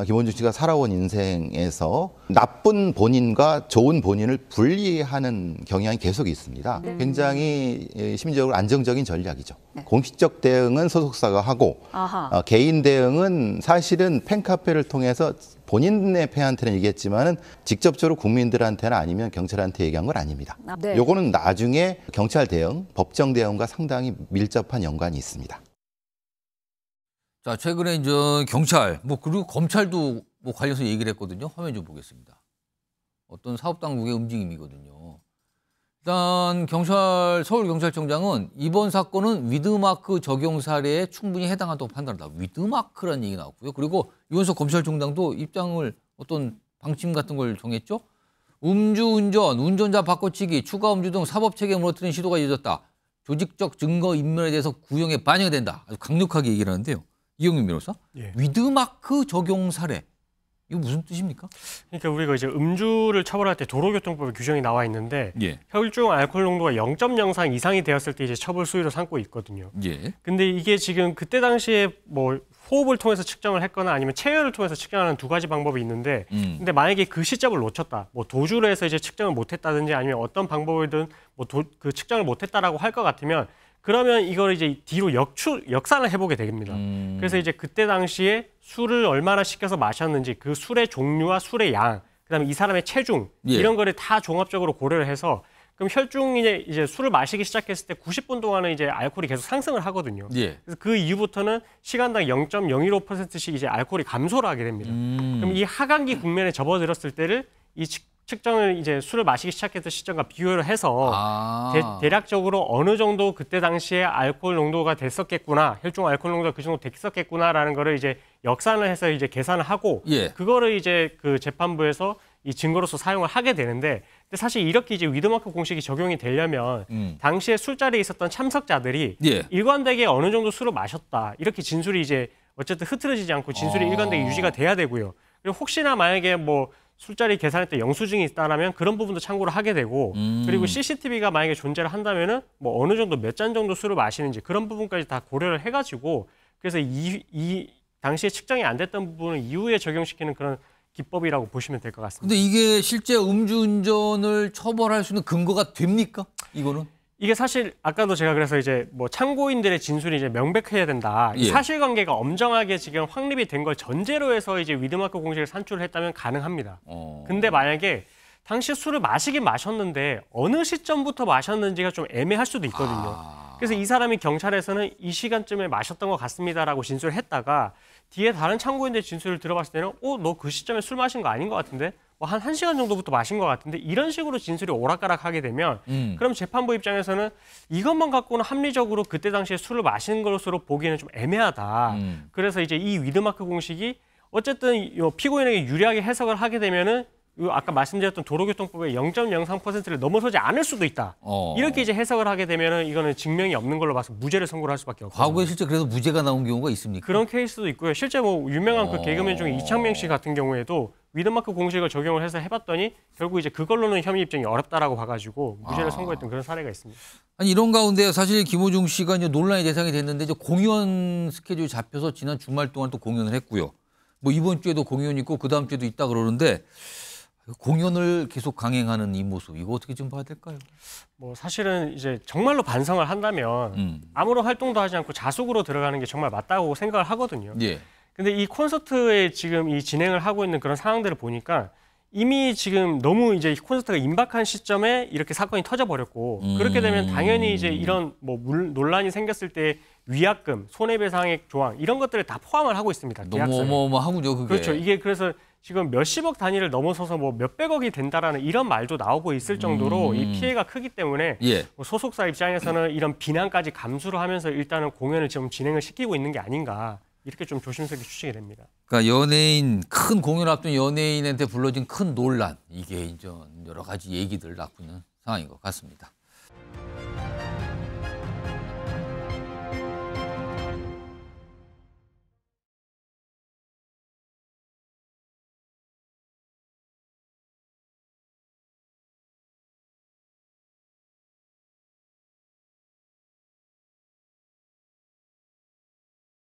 김원중 씨가 살아온 인생에서 나쁜 본인과 좋은 본인을 분리하는 경향이 계속 있습니다. 굉장히 심리적으로 안정적인 전략이죠. 공식적 대응은 소속사가 하고 개인 대응은 사실은 팬카페를 통해서 본인의 팬한테는 얘기했지만은 직접적으로 국민들한테는 아니면 경찰한테 얘기한 건 아닙니다. 요거는 나중에 경찰 대응, 법정 대응과 상당히 밀접한 연관이 있습니다. 자, 최근에 이제 경찰, 뭐 그리고 검찰도 뭐 관련해서 얘기를 했거든요. 화면 좀 보겠습니다. 어떤 사업 당국의 움직임이거든요. 일단 서울경찰청장은 이번 사건은 위드마크 적용 사례에 충분히 해당한다고 판단한다. 위드마크라는 얘기 나왔고요. 그리고 이원석 검찰총장도 입장을 어떤 방침 같은 걸 정했죠. 음주운전, 운전자 바꿔치기, 추가 음주 등 사법체계에 무너뜨리는 시도가 이어졌다. 조직적 증거 인멸에 대해서 구형에 반영이 된다. 아주 강력하게 얘기를 하는데요. 이영민 변호사, 위드마크 적용 사례. 이거 무슨 뜻입니까? 그러니까 우리가 이제 음주를 처벌할 때 도로교통법에 규정이 나와 있는데 혈중 알코올 농도가 0.03 이상이 되었을 때 이제 처벌 수위로 삼고 있거든요. 근데 이게 지금 그때 당시에 뭐 호흡을 통해서 측정을 했거나 아니면 체열을 통해서 측정하는 2가지 방법이 있는데 근데 만약에 그 시점을 놓쳤다. 뭐 도주를 해서 이제 측정을 못 했다든지 아니면 어떤 방법이든 뭐 그 측정을 못 했다라고 할 것 같으면 그러면 이걸 이제 뒤로 역산을 해보게 됩니다. 그래서 이제 그때 당시에 술을 얼마나 시켜서 마셨는지 그 술의 종류와 술의 양, 그다음에 이 사람의 체중 이런 거를 다 종합적으로 고려를 해서 그럼 혈중이 이제 술을 마시기 시작했을 때 90분 동안은 이제 알코올이 계속 상승을 하거든요. 그래서 그 이후부터는 시간당 0.015%씩 이제 알코올이 감소를 하게 됩니다. 그럼 이 하강기 국면에 접어들었을 때를 이 측정을 이제 술을 마시기 시작했던 시점과 비교를 해서 대략적으로 어느 정도 그때 당시에 알코올 농도가 됐었겠구나, 혈중 알코올 농도가 그 정도 됐었겠구나라는 거를 이제 역산을 해서 이제 계산을 하고 그거를 이제 그 재판부에서 이 증거로서 사용을 하게 되는데, 근데 사실 이렇게 이제 위드마크 공식이 적용이 되려면 당시에 술자리에 있었던 참석자들이 일관되게 어느 정도 술을 마셨다 이렇게 진술이 이제 어쨌든 흐트러지지 않고 진술이 일관되게 유지가 돼야 되고요. 그리고 혹시나 만약에 뭐 술자리 계산할 때 영수증이 있다라면 그런 부분도 참고를 하게 되고 그리고 CCTV가 만약에 존재를 한다면은 뭐 어느 정도 몇 잔 정도 술을 마시는지 그런 부분까지 다 고려를 해가지고 그래서 이 당시에 측정이 안 됐던 부분을 이후에 적용시키는 그런 기법이라고 보시면 될 것 같습니다. 근데 이게 실제 음주운전을 처벌할 수 있는 근거가 됩니까? 이거는? 이게 사실 아까도 제가 그래서 이제 뭐 참고인들의 진술이 이제 명백해야 된다. 사실관계가 엄정하게 지금 확립이 된 걸 전제로 해서 이제 위드마크 공식을 산출을 했다면 가능합니다. 근데 만약에 당시 술을 마시긴 마셨는데 어느 시점부터 마셨는지가 좀 애매할 수도 있거든요. 그래서 이 사람이 경찰에서는 이 시간쯤에 마셨던 것 같습니다라고 진술을 했다가 뒤에 다른 참고인들 진술을 들어봤을 때는 너 그 시점에 술 마신 거 아닌 것 같은데? 뭐 한 1시간 정도부터 마신 것 같은데 이런 식으로 진술이 오락가락하게 되면 그럼 재판부 입장에서는 이것만 갖고는 합리적으로 그때 당시에 술을 마신 것으로 보기에는 좀 애매하다. 그래서 이제 이 위드마크 공식이 어쨌든 피고인에게 유리하게 해석을 하게 되면은 아까 말씀드렸던 도로교통법의 0.03%를 넘어서지 않을 수도 있다. 이렇게 이제 해석을 하게 되면은 이거는 증명이 없는 걸로 봐서 무죄를 선고를 할 수밖에 없고. 과거에 실제 그래서 무죄가 나온 경우가 있습니까? 그런 케이스도 있고요. 실제 뭐 유명한 그 개그맨 중에 이창명 씨 같은 경우에도 위드마크 공식을 적용을 해서 해봤더니 결국 이제 그걸로는 혐의 입증이 어렵다라고 봐가지고 무죄를 선고했던 그런 사례가 있습니다. 아니 이런 가운데 사실 김호중 씨가 이제 논란의 대상이 됐는데 이제 공연 스케줄이 잡혀서 지난 주말 동안 또 공연을 했고요. 뭐 이번 주에도 공연 있고 그 다음 주에도 있다 그러는데. 공연을 계속 강행하는 이 모습 이거 어떻게 좀 봐야 될까요? 뭐 사실은 이제 정말로 반성을 한다면 아무런 활동도 하지 않고 자숙으로 들어가는 게 정말 맞다고 생각을 하거든요. 예. 근데 이 콘서트에 지금 이 진행을 하고 있는 그런 상황들을 보니까 이미 지금 너무 이제 콘서트가 임박한 시점에 이렇게 사건이 터져버렸고 그렇게 되면 당연히 이제 이런 뭐 논란이 생겼을 때 위약금, 손해배상액 조항 이런 것들을 다 포함을 하고 있습니다. 너무 어마어마하고요, 그게. 그렇죠. 이게 그래서 지금 몇십억 단위를 넘어서서 뭐 몇백억이 된다라는 이런 말도 나오고 있을 정도로 이 피해가 크기 때문에 뭐 소속사 입장에서는 이런 비난까지 감수를 하면서 일단은 공연을 지금 진행을 시키고 있는 게 아닌가 이렇게 좀 조심스럽게 추측이 됩니다. 그러니까 연예인 큰 공연 앞둔 연예인한테 불러진 큰 논란 이게 이제 여러 가지 얘기들 낳고 있는 상황인 것 같습니다.